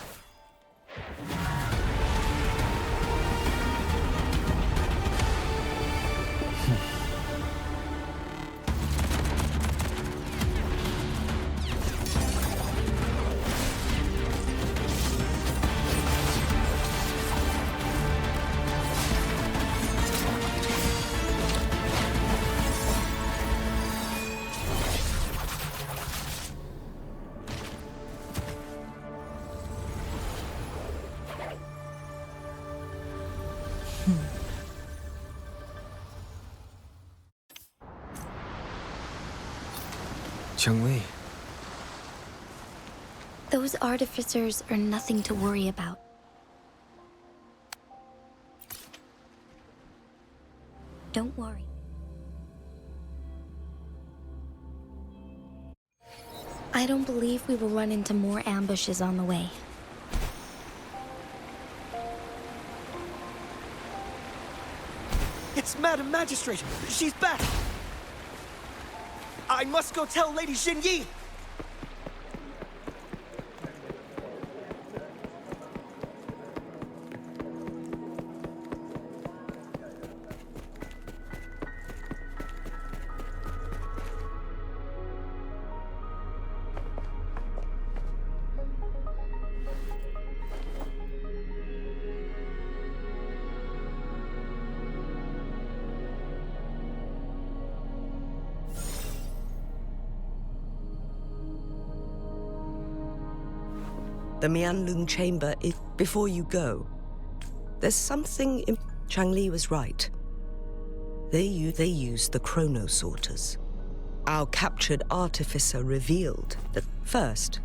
Speaker 2: Chun-Li.
Speaker 4: Those artificers are nothing to worry about. Don't worry. I don't believe we will run into more ambushes on the way.
Speaker 10: It's Madam Magistrate! She's back! I must go tell Lady Xinyi!
Speaker 9: The Mianlung chamber is... Before you go, there's something... Changli was right. They used the chrono sorters. Our captured artificer revealed that, first,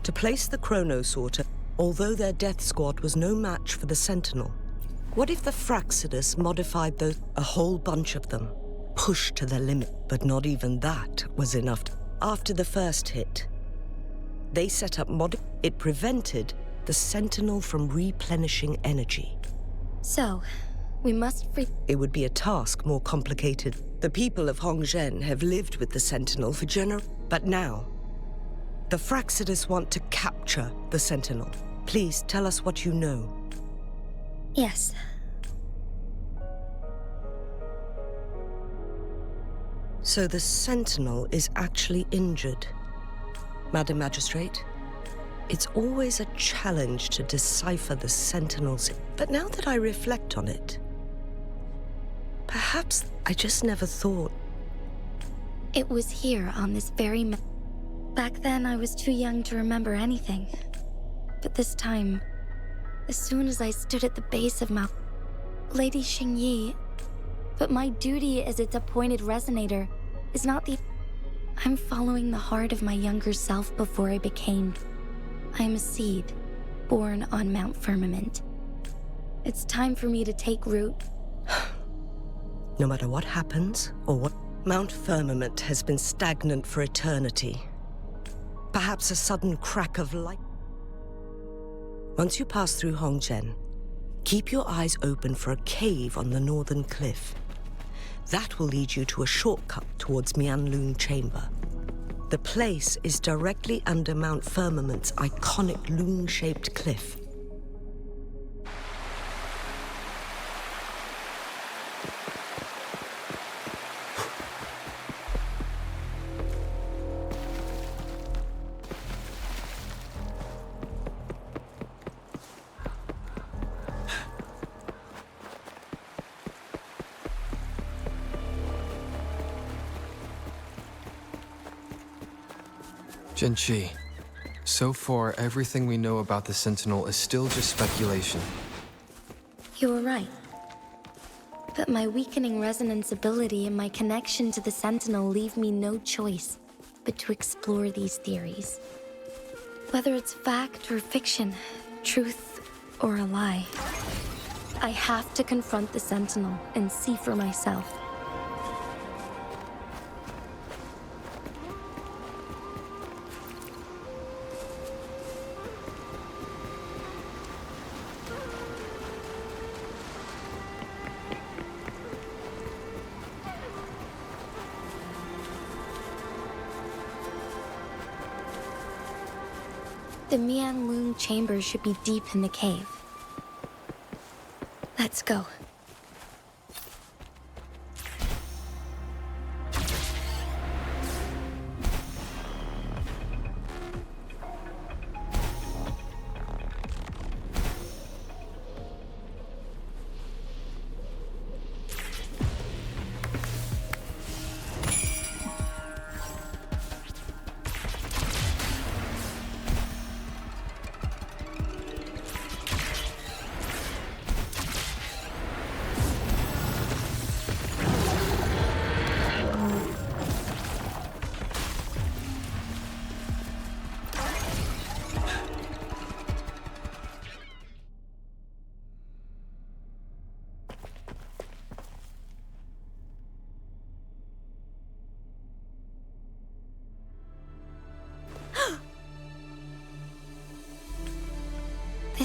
Speaker 9: to place the chrono sorter, although their death squad was no match for the Sentinel, what if the Fraxidus modified a whole bunch of them, pushed to their limit? But not even that was enough. After the first hit, they set up It prevented the Sentinel from replenishing energy.
Speaker 4: So, we must free...
Speaker 9: It would be a task more complicated. The people of Hongzhen have lived with the Sentinel for But now, the Fraxidus want to capture the Sentinel. Please tell us what you know.
Speaker 4: Yes.
Speaker 9: So the Sentinel is actually injured. Madam Magistrate, it's always a challenge to decipher the Sentinel's... But now that I reflect on it, perhaps I just never thought...
Speaker 4: It was here on this very... Back then, I was too young to remember anything. But this time, as soon as I stood at the base of Mount... Lady Xingyi... But my duty as its appointed resonator is not the... I'm following the heart of my younger self before I became... I am a seed, born on Mount Firmament. It's time for me to take root.
Speaker 9: No matter what happens, or what... Mount Firmament has been stagnant for eternity. Perhaps a sudden crack of light... Once you pass through Hongzhen, keep your eyes open for a cave on the northern cliff. That will lead you to a shortcut towards Mianlung Chamber. The place is directly under Mount Firmament's iconic loon-shaped cliff.
Speaker 2: Jinchi, so far everything we know about the Sentinel is still just speculation.
Speaker 4: You were right. But my weakening resonance ability and my connection to the Sentinel leave me no choice but to explore these theories. Whether it's fact or fiction, truth or a lie, I have to confront the Sentinel and see for myself. The Mianlung chamber should be deep in the cave. Let's go.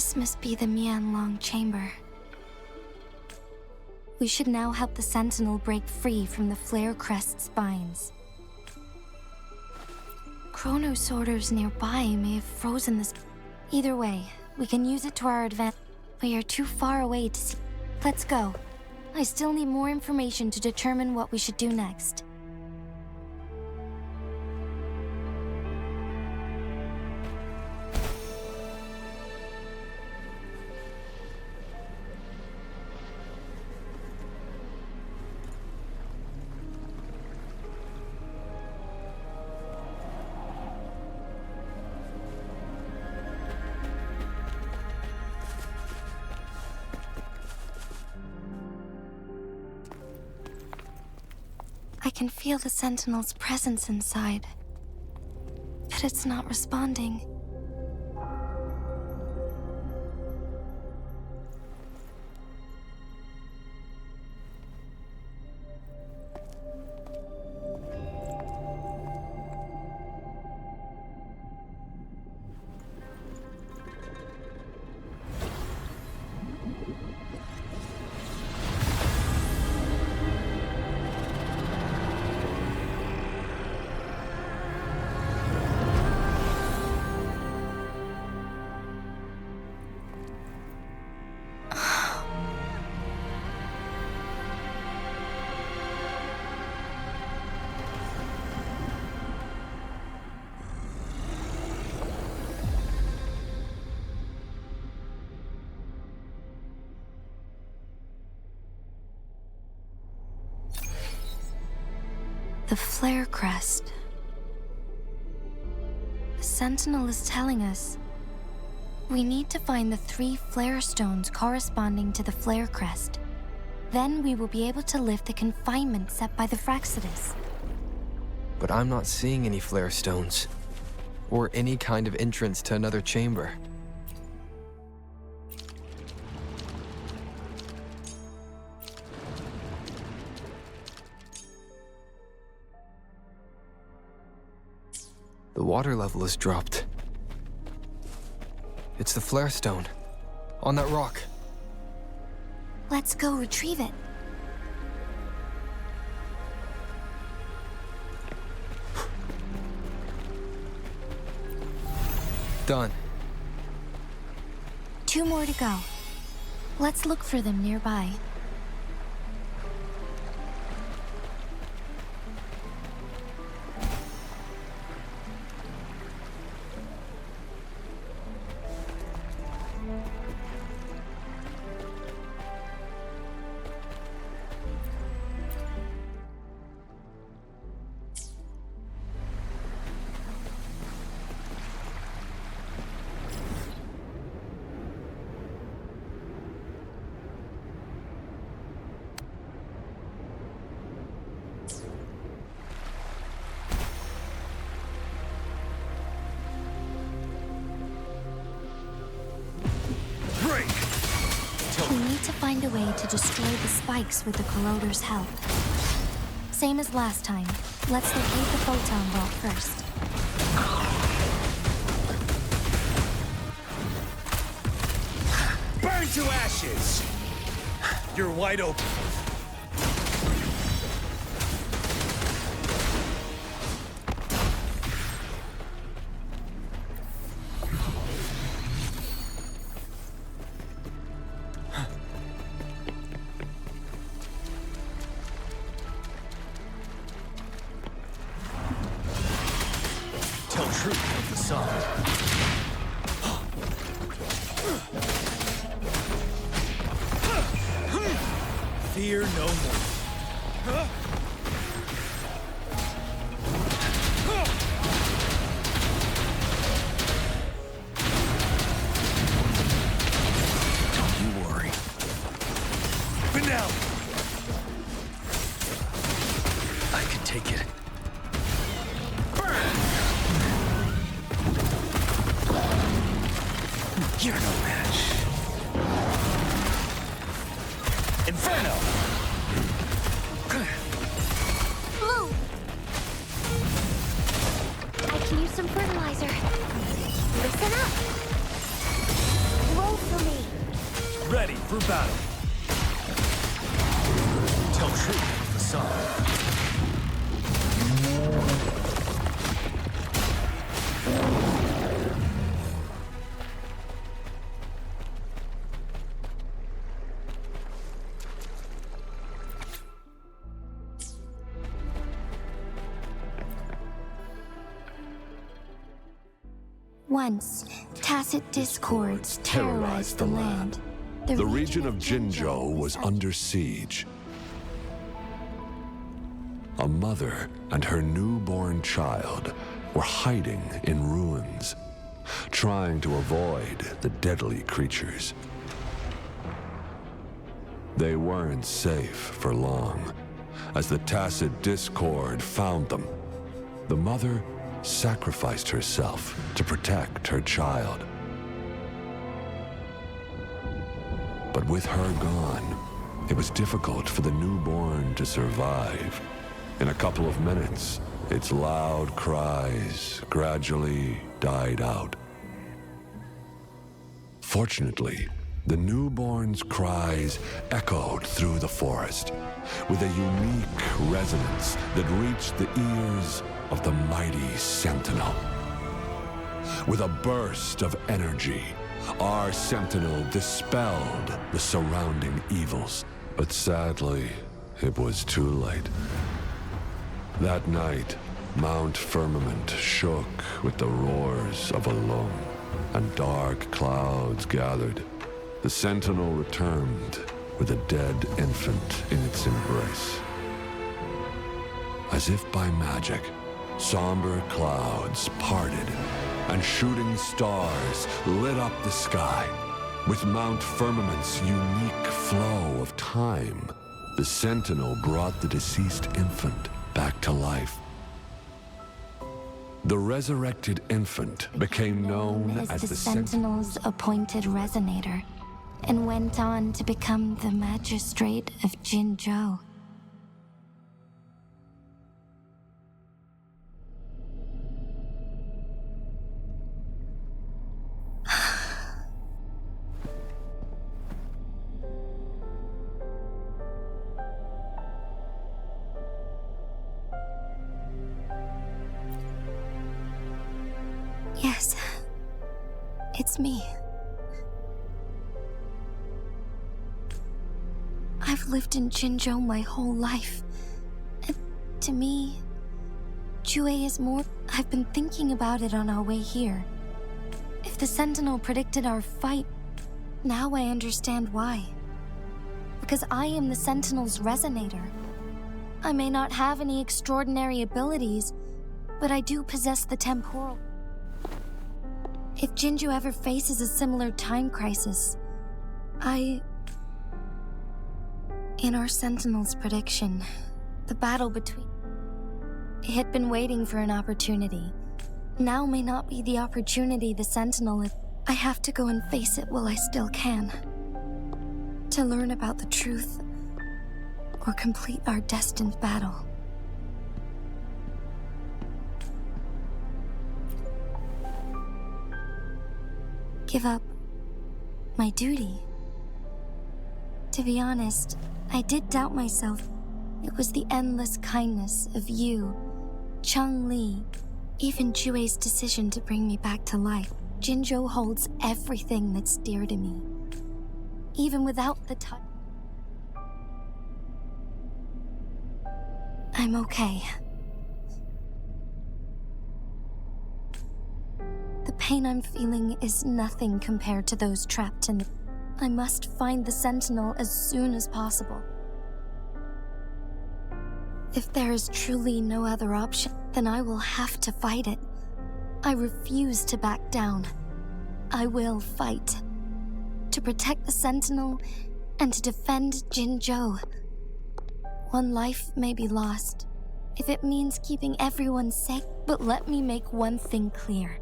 Speaker 4: This must be the Mianlong chamber. We should now help the Sentinel break free from the flare crest spines. Chronosorters nearby may have frozen this. Either way, we can use it to our advantage. We are too far away to see. Let's go. I still need more information to determine what we should do next. I can feel the Sentinel's presence inside, but it's not responding. The flare crest. The Sentinel is telling us we need to find the 3 flare stones corresponding to the flare crest. Then we will be able to lift the confinement set by the Fraxidus.
Speaker 2: But I'm not seeing any flare stones, or any kind of entrance to another chamber. The water level has dropped. It's the flare stone, on that rock.
Speaker 4: Let's go retrieve it.
Speaker 2: Done.
Speaker 4: 2 more to go. Let's look for them nearby. We need to find a way to destroy the spikes with the corroder's help. Same as last time. Let's locate the photon vault first.
Speaker 10: Burn to ashes! You're wide open. Tell truth of the sun. Fear no more. Don't you worry. But now, I can take it. You're no match. Inferno!
Speaker 1: Blue! I can use some fertilizer. Listen up! hold for me.
Speaker 10: Ready for battle. Tell truth with the sun.
Speaker 4: Once, tacit discords terrorized the land.
Speaker 6: The region of Jinzhou was under siege. A mother and her newborn child were hiding in ruins, trying to avoid the deadly creatures. They weren't safe for long, as the tacit discord found them. The mother sacrificed herself to protect her child. But with her gone, it was difficult for the newborn to survive. In a couple of minutes, its loud cries gradually died out. Fortunately, the newborn's cries echoed through the forest with a unique resonance that reached the ears of the mighty Sentinel. With a burst of energy, our Sentinel dispelled the surrounding evils. But sadly, it was too late. That night, Mount Firmament shook with the roars of a loom, and dark clouds gathered. The Sentinel returned with a dead infant in its embrace. As if by magic, somber clouds parted, and shooting stars lit up the sky. With Mount Firmament's unique flow of time, the Sentinel brought the deceased infant back to life. The resurrected infant became known as the
Speaker 4: Sentinel's appointed resonator, and went on to become the magistrate of Jinzhou. Yes, it's me. I've lived in Jinzhou my whole life. And to me, Jue is more... I've been thinking about it on our way here. If the Sentinel predicted our fight, now I understand why. Because I am the Sentinel's resonator. I may not have any extraordinary abilities, but I do possess the temporal. If Jinzhou ever faces a similar time crisis, in our Sentinel's prediction, the battle between... It had been waiting for an opportunity. Now may not be the opportunity the Sentinel... I have to go and face it while I still can. To learn about the truth, or complete our destined battle. Give up my duty. To be honest, I did doubt myself. It was the endless kindness of you, Chung Li, even Jue's decision to bring me back to life. Jinzhou holds everything that's dear to me, even without the touch. I'm okay. The pain I'm feeling is nothing compared to those trapped in the... I must find the Sentinel as soon as possible. If there is truly no other option, then I will have to fight it. I refuse to back down. I will fight. To protect the Sentinel and to defend Jinzhou. One life may be lost, if it means keeping everyone safe. But let me make one thing clear.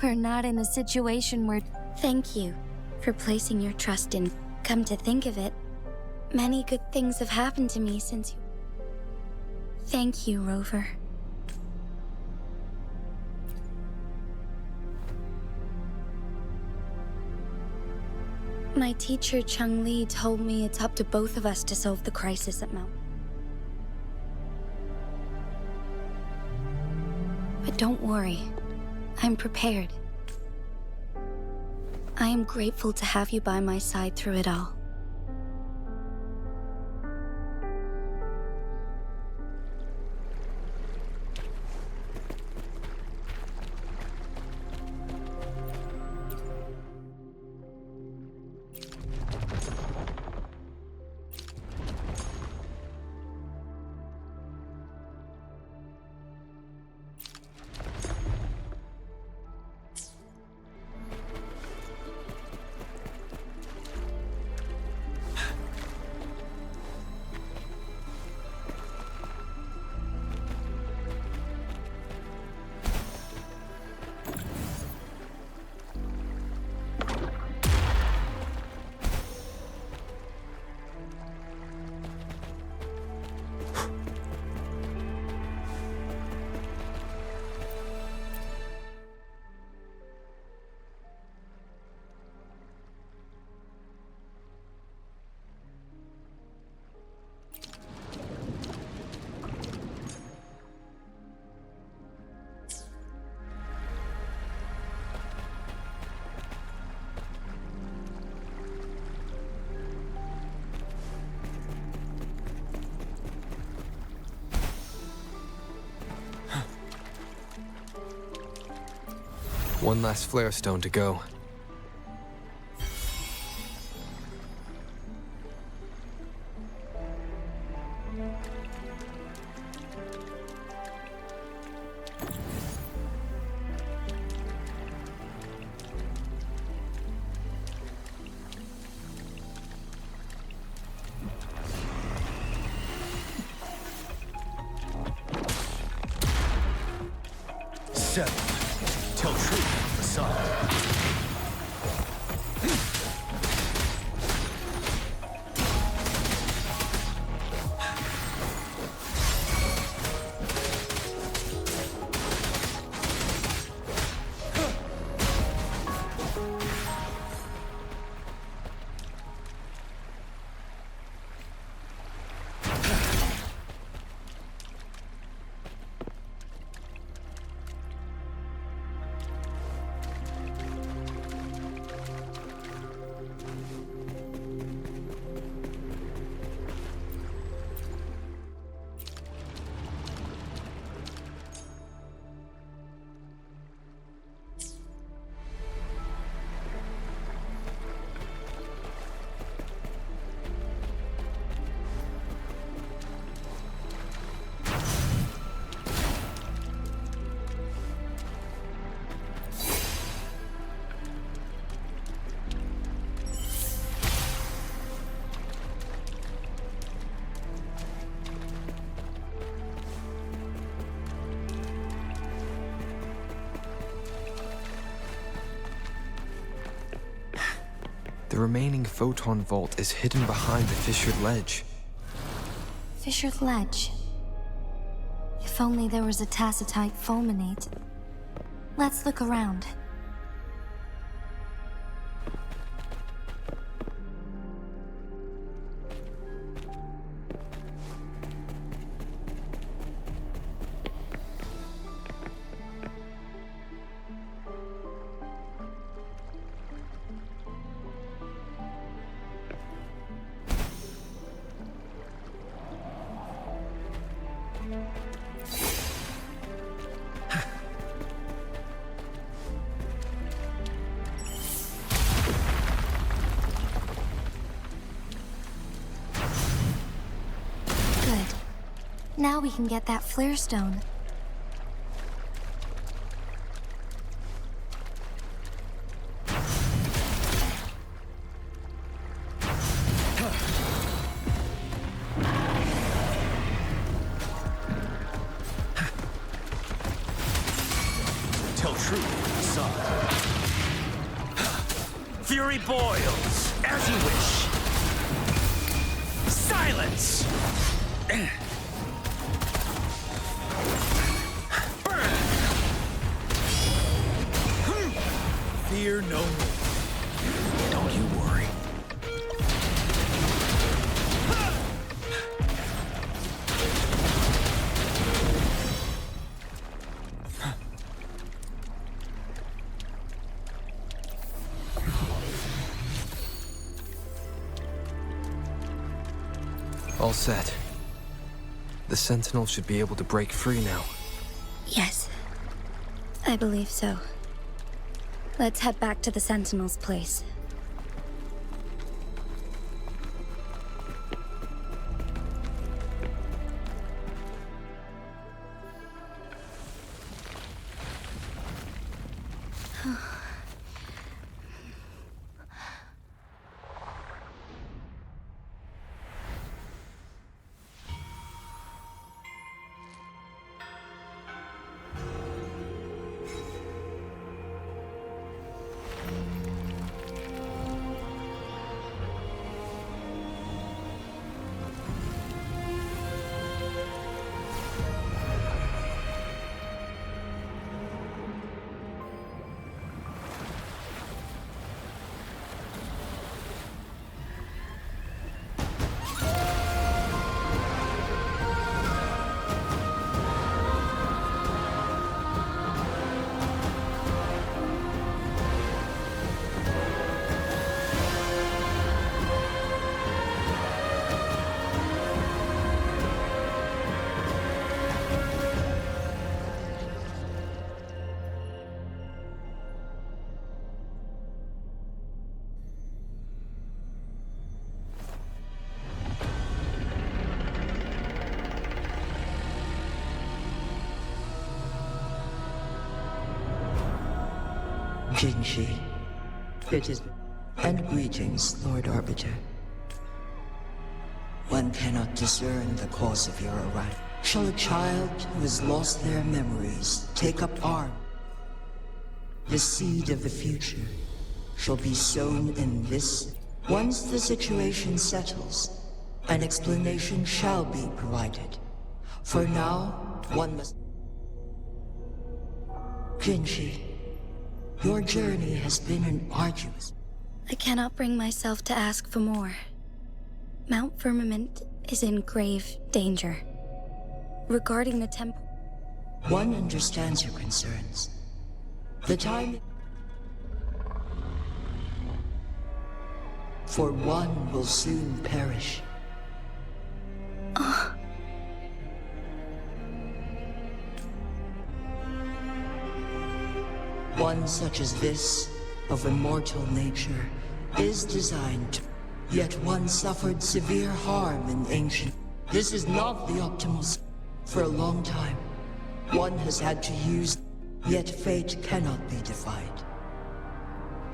Speaker 4: We're not in a situation where... Thank you for placing your trust in... Come to think of it, many good things have happened to me since you... Thank you, Rover.
Speaker 11: My teacher, Chung Lee, told me it's up to both of us to solve the crisis at Mount. But don't worry. I'm prepared. I am grateful to have you by my side through it all.
Speaker 2: One last flare stone to go.
Speaker 10: Seven. Tell truth, the sun.
Speaker 2: The remaining photon vault is hidden behind the fissured ledge.
Speaker 11: Fissured ledge. If only there was a tacitite fulminate. Let's look around. Now we can get that flare stone.
Speaker 10: Tell truth, son. Fury boils, as you wish. Silence! Fear no more. Don't you worry.
Speaker 2: All set. The Sentinel should be able to break free now.
Speaker 11: Yes, I believe so. Let's head back to the Sentinel's place.
Speaker 12: Jinshi, it is... And greetings, Lord Arbiter. One cannot discern the cause of your arrival. Shall a child who has lost their memories take up arms? The seed of the future shall be sown in this. Once the situation settles, an explanation shall be provided. For now, one must... Jinshi, your journey has been an arduous...
Speaker 11: I cannot bring myself to ask for more. Mount Firmament is in grave danger. Regarding the temple...
Speaker 12: One understands your concerns. The time... For one will soon perish. One such as this, of immortal nature, is designed to... Yet one suffered severe harm in ancient... This is not the optimal... For a long time, one has had to use... Yet fate cannot be defied.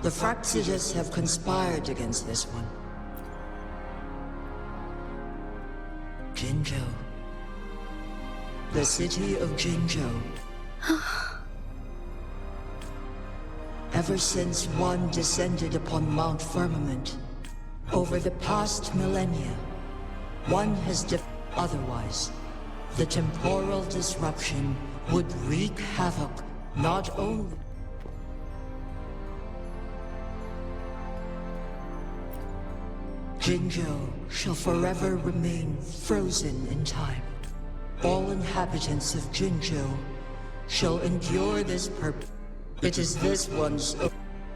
Speaker 12: The Fraxitus have conspired against this one. Jinzhou. The city of Jinzhou. Ever since one descended upon Mount Firmament, over the past millennia, one has otherwise, the temporal disruption would wreak havoc not only... Jinzhou shall forever remain frozen in time. All inhabitants of Jinzhou shall endure this purpose. It is this one's...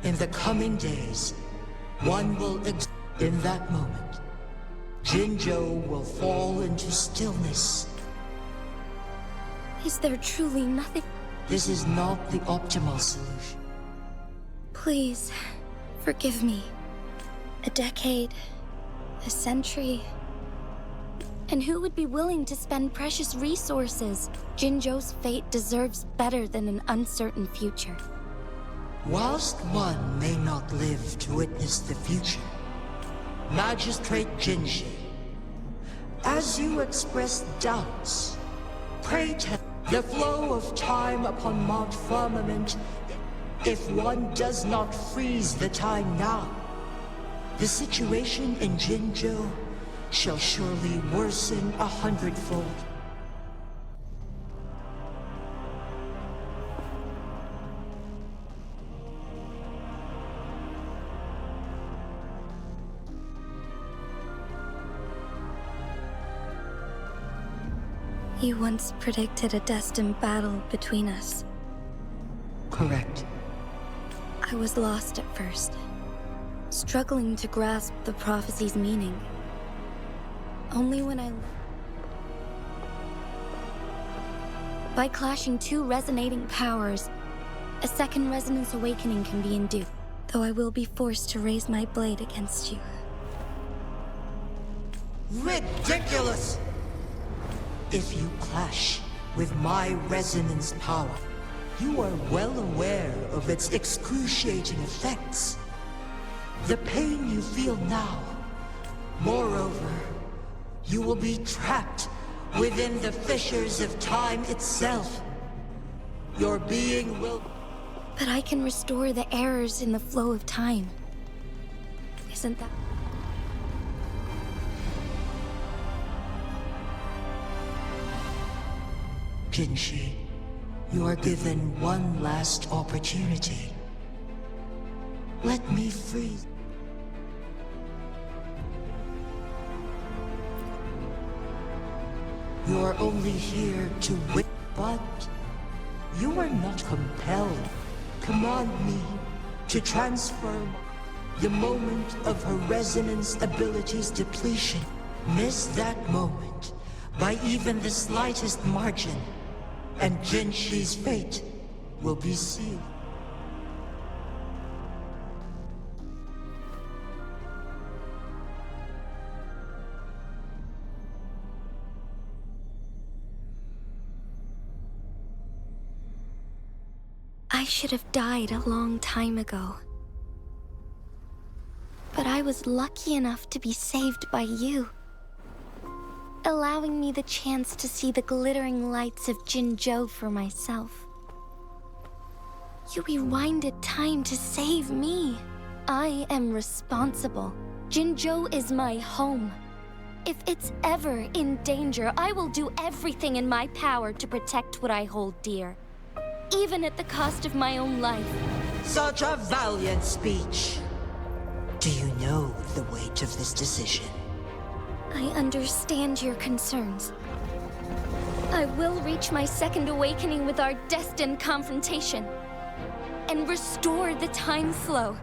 Speaker 12: In the coming days, one will in that moment, Jinzhou will fall into stillness.
Speaker 11: Is there truly nothing?
Speaker 12: This is not the optimal solution.
Speaker 11: Please, forgive me. A decade, a century... And who would be willing to spend precious resources? Jinzhou's fate deserves better than an uncertain future.
Speaker 12: Whilst one may not live to witness the future, Magistrate Jinshi, as you express doubts, pray tell the flow of time upon Mount Firmament. If one does not freeze the time now, the situation in Jinzhou shall surely worsen 100-fold.
Speaker 11: You once predicted a destined battle between us.
Speaker 12: Correct.
Speaker 11: I was lost at first, struggling to grasp the prophecy's meaning. Only when By clashing two resonating powers, a second resonance awakening can be induced, though I will be forced to raise my blade against you.
Speaker 12: Ridiculous! If you clash with my resonance power, you are well aware of its excruciating effects. The pain you feel now. Moreover, you will be trapped within the fissures of time itself. Your being will...
Speaker 11: But I can restore the errors in the flow of time. Isn't that...
Speaker 12: Jinshi, you are given one last opportunity. Let me free. You are only here to wit, but you are not compelled. Command me to transfer the moment of her resonance ability's depletion. Miss that moment by even the slightest margin, and Jinshi's fate will be sealed.
Speaker 11: I should have died a long time ago. But I was lucky enough to be saved by you, allowing me the chance to see the glittering lights of Jinzhou for myself. You rewinded time to save me. I am responsible. Jinzhou is my home. If it's ever in danger, I will do everything in my power to protect what I hold dear, even at the cost of my own life.
Speaker 12: Such a valiant speech. Do you know the weight of this decision?
Speaker 11: I understand your concerns. I will reach my second awakening with our destined confrontation and restore the time flow.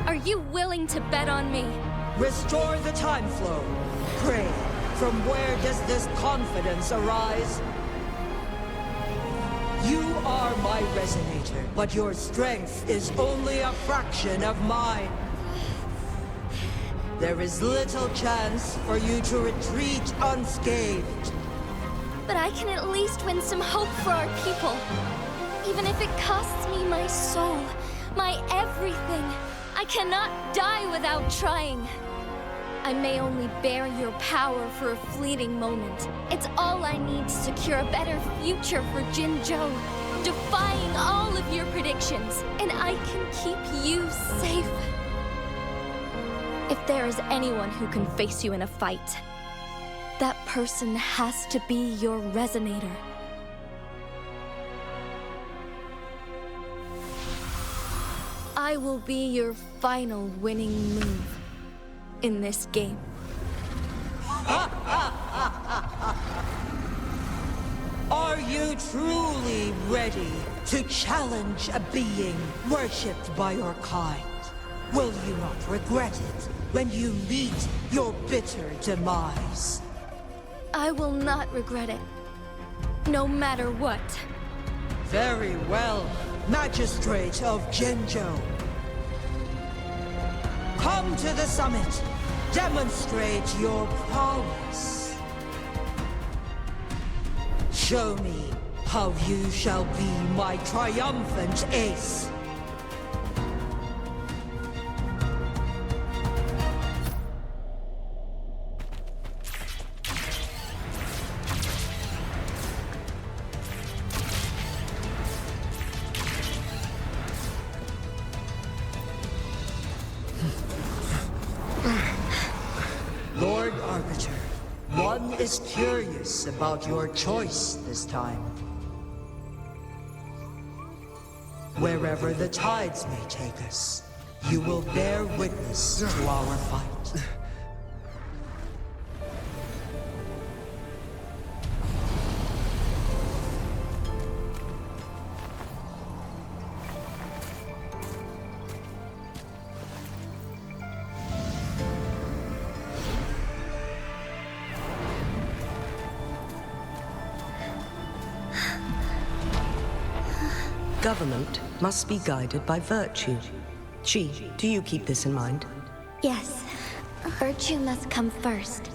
Speaker 11: Are you willing to bet on me?
Speaker 12: Restore the time flow. Pray, from where does this confidence arise? You are my resonator, but your strength is only a fraction of mine. There is little chance for you to retreat unscathed.
Speaker 11: But I can at least win some hope for our people. Even if it costs me my soul, my everything. I cannot die without trying. I may only bear your power for a fleeting moment. It's all I need to secure a better future for Jinzhou, defying all of your predictions, and I can keep you safe. If there is anyone who can face you in a fight, that person has to be your resonator. I will be your final winning move in this game.
Speaker 12: Are you truly ready to challenge a being worshipped by your kind? Will you not regret it when you meet your bitter demise?
Speaker 11: I will not regret it, no matter what.
Speaker 12: Very well, Magistrate of Jinzhou. Come to the summit. Demonstrate your prowess. Show me how you shall be my triumphant ace. Lord Arbiter, one is curious about your choice this time. Wherever the tides may take us, you will bear witness to our fight.
Speaker 9: Government must be guided by virtue. Do you keep this in mind?
Speaker 11: Yes. Virtue must come first.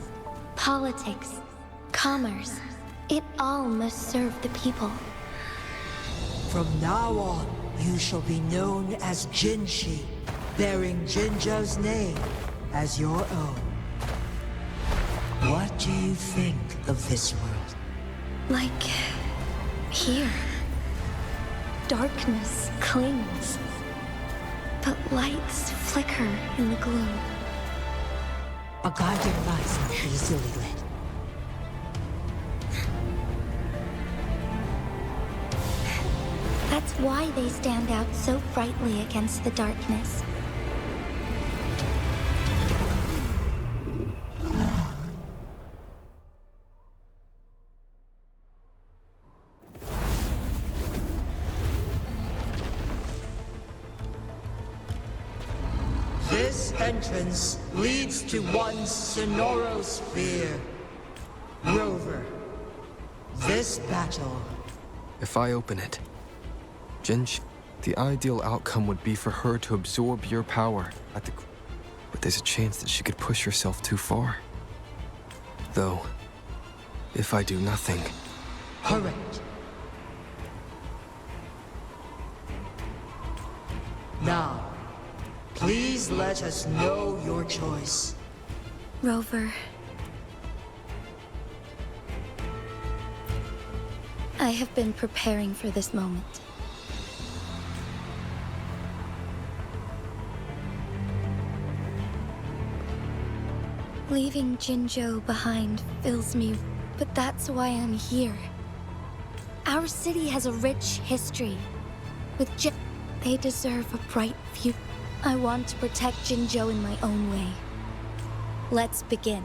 Speaker 11: Politics, commerce, it all must serve the people.
Speaker 12: From now on, you shall be known as Jinshi, bearing Jinzhou's name as your own. What do you think of this world?
Speaker 11: Like... here. Darkness clings, but lights flicker in the gloom.
Speaker 12: A guiding light's not easily lit.
Speaker 11: That's why they stand out so brightly against the darkness.
Speaker 12: This entrance leads to one sonorosphere. Rover, this battle...
Speaker 2: If I open it, Jinj, the ideal outcome would be for her to absorb your power at the... But there's a chance that she could push herself too far. Though, if I do nothing...
Speaker 12: Correct. Now, please let us know your choice.
Speaker 11: Rover. I have been preparing for this moment. Leaving Jinzhou behind fills me, but that's why I'm here. Our city has a rich history. With they deserve a bright future. I want to protect Jinzhou in my own way. Let's begin.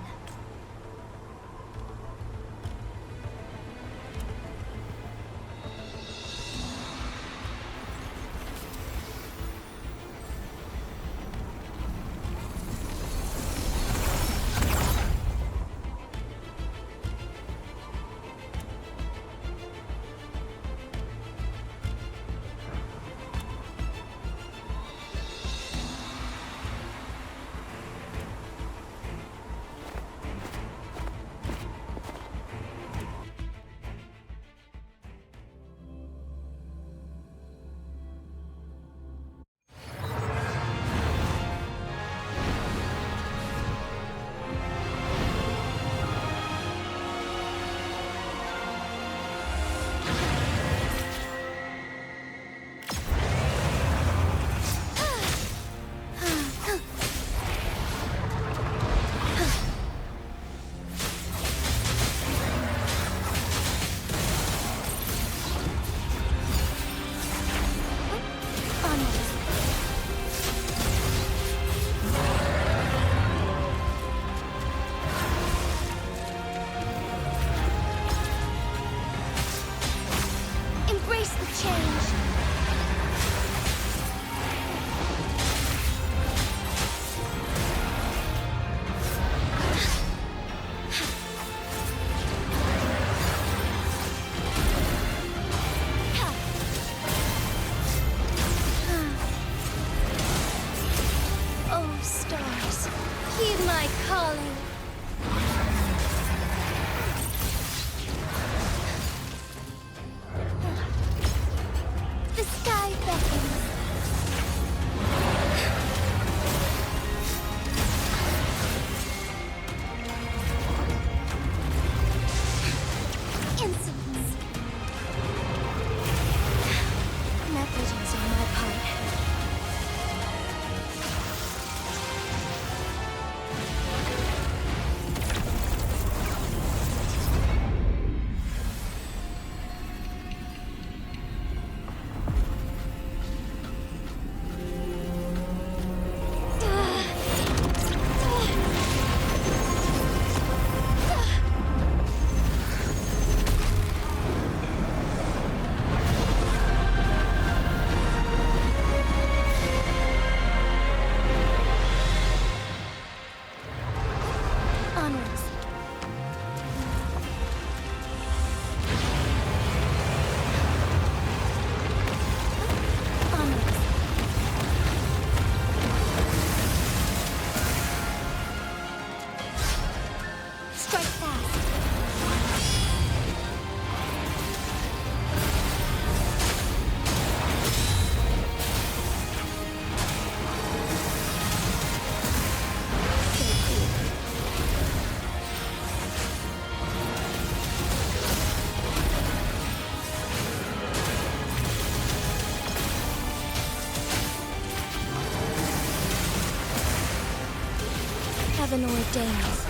Speaker 11: heaven ordains.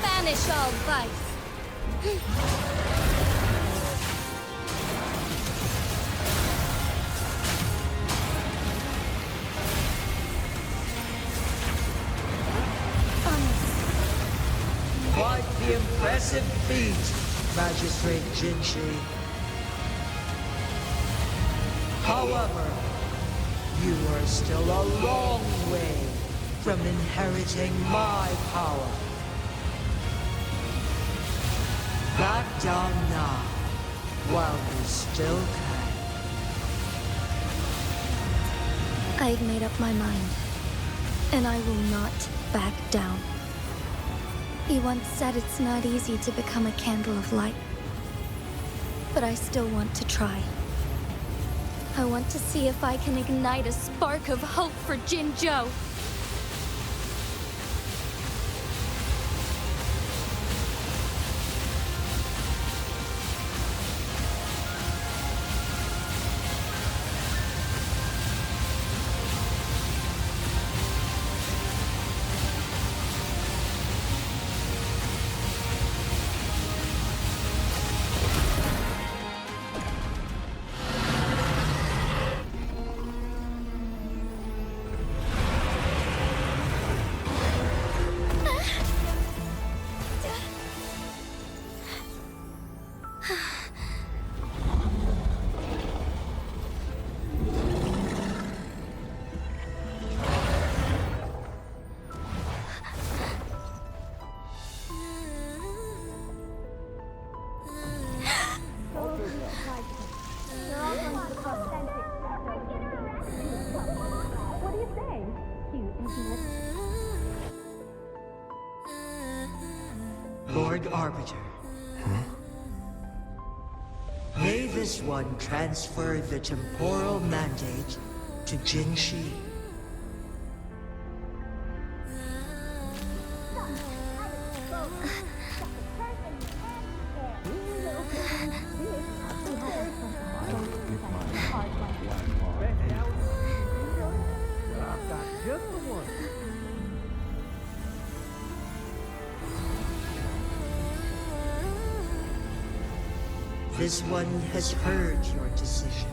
Speaker 11: Banish all vice.
Speaker 12: Quite the impressive feat, Magistrate Jinshi. However, you are still a long way from inheriting my power. Back down now, while you still can.
Speaker 11: I've made up my mind, and I will not back down. He once said it's not easy to become a candle of light. But I still want to try. I want to see if I can ignite a spark of hope for Jinzhou.
Speaker 12: Lord Arbiter. May this one transfer the temporal mandate to Jinshi. This one has heard your decision.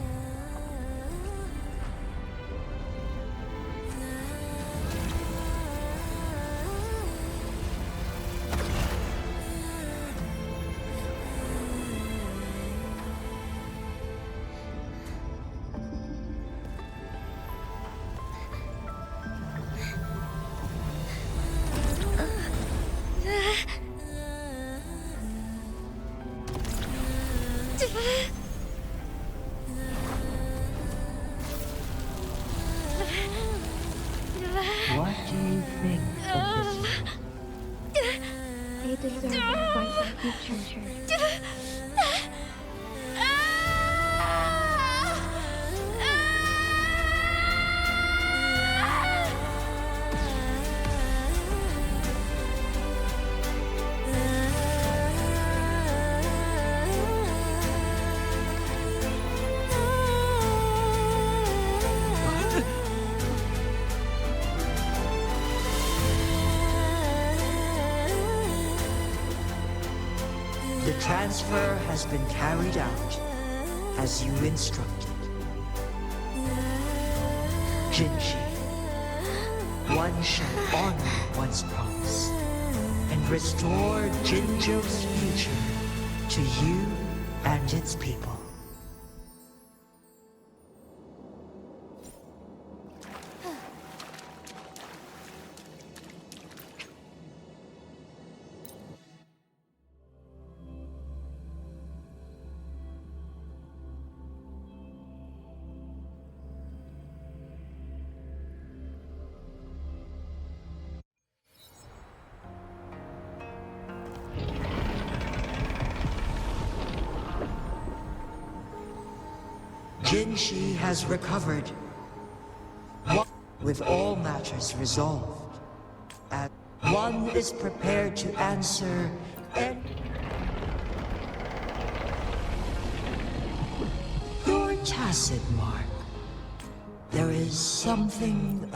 Speaker 12: What do you think of this?
Speaker 11: They deserve a fight like you treasure.
Speaker 12: The transfer has been carried out as you instructed. Jinshi, one shall honor one's promise and restore Jinzhou's future to you and its people. Jinshi has recovered, with all matters resolved, and one is prepared to answer and your tacit, Mark. There is something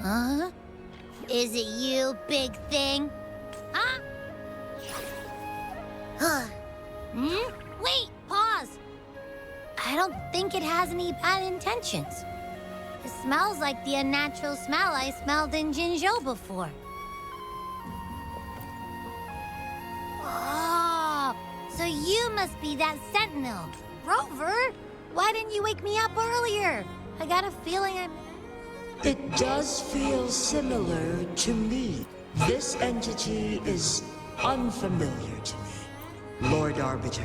Speaker 3: Huh? Is it you, big thing? Huh? Wait, pause. I don't think it has any bad intentions. It smells like the unnatural smell I smelled in Jinzhou before. Oh, so you must be that sentinel. Rover, why didn't you wake me up earlier? I got a feeling I'm...
Speaker 12: It does feel similar to me. This entity is unfamiliar to me. Lord Arbiter,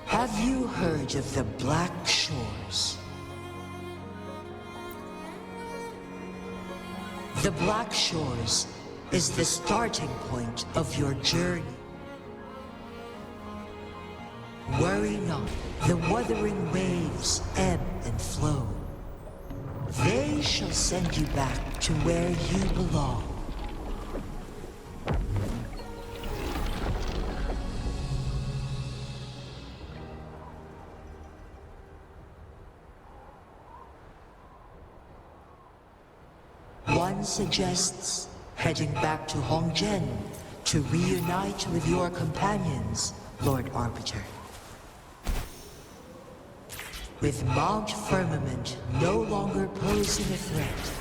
Speaker 12: have you heard of the Black Shores? The Black Shores is the starting point of your journey. Worry not, the Wuthering Waves ebb and flow. They shall send you back to where you belong. One suggests heading back to Hongzhen to reunite with your companions, Lord Arbiter. With Mount Firmament no longer posing a threat,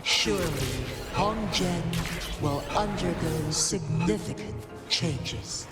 Speaker 12: surely Hongzhen will undergo significant changes.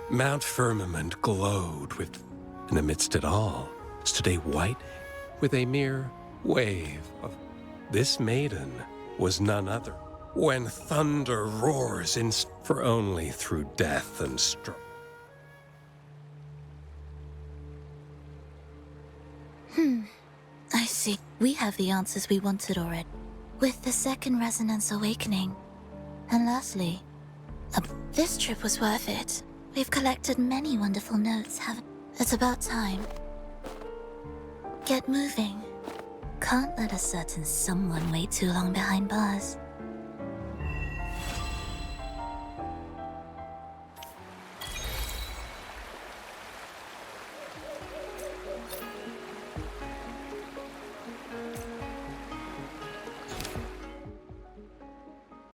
Speaker 13: Mount Firmament glowed with, and amidst it all stood a white with a mere wave of. This maiden was none other. When thunder roars for only through death and strife.
Speaker 4: I see. We have the answers we wanted already. With the second resonance awakening. And lastly, this trip was worth it. We've collected many wonderful notes, haven't we? It's about time. Get moving. Can't let a certain someone wait too long behind bars.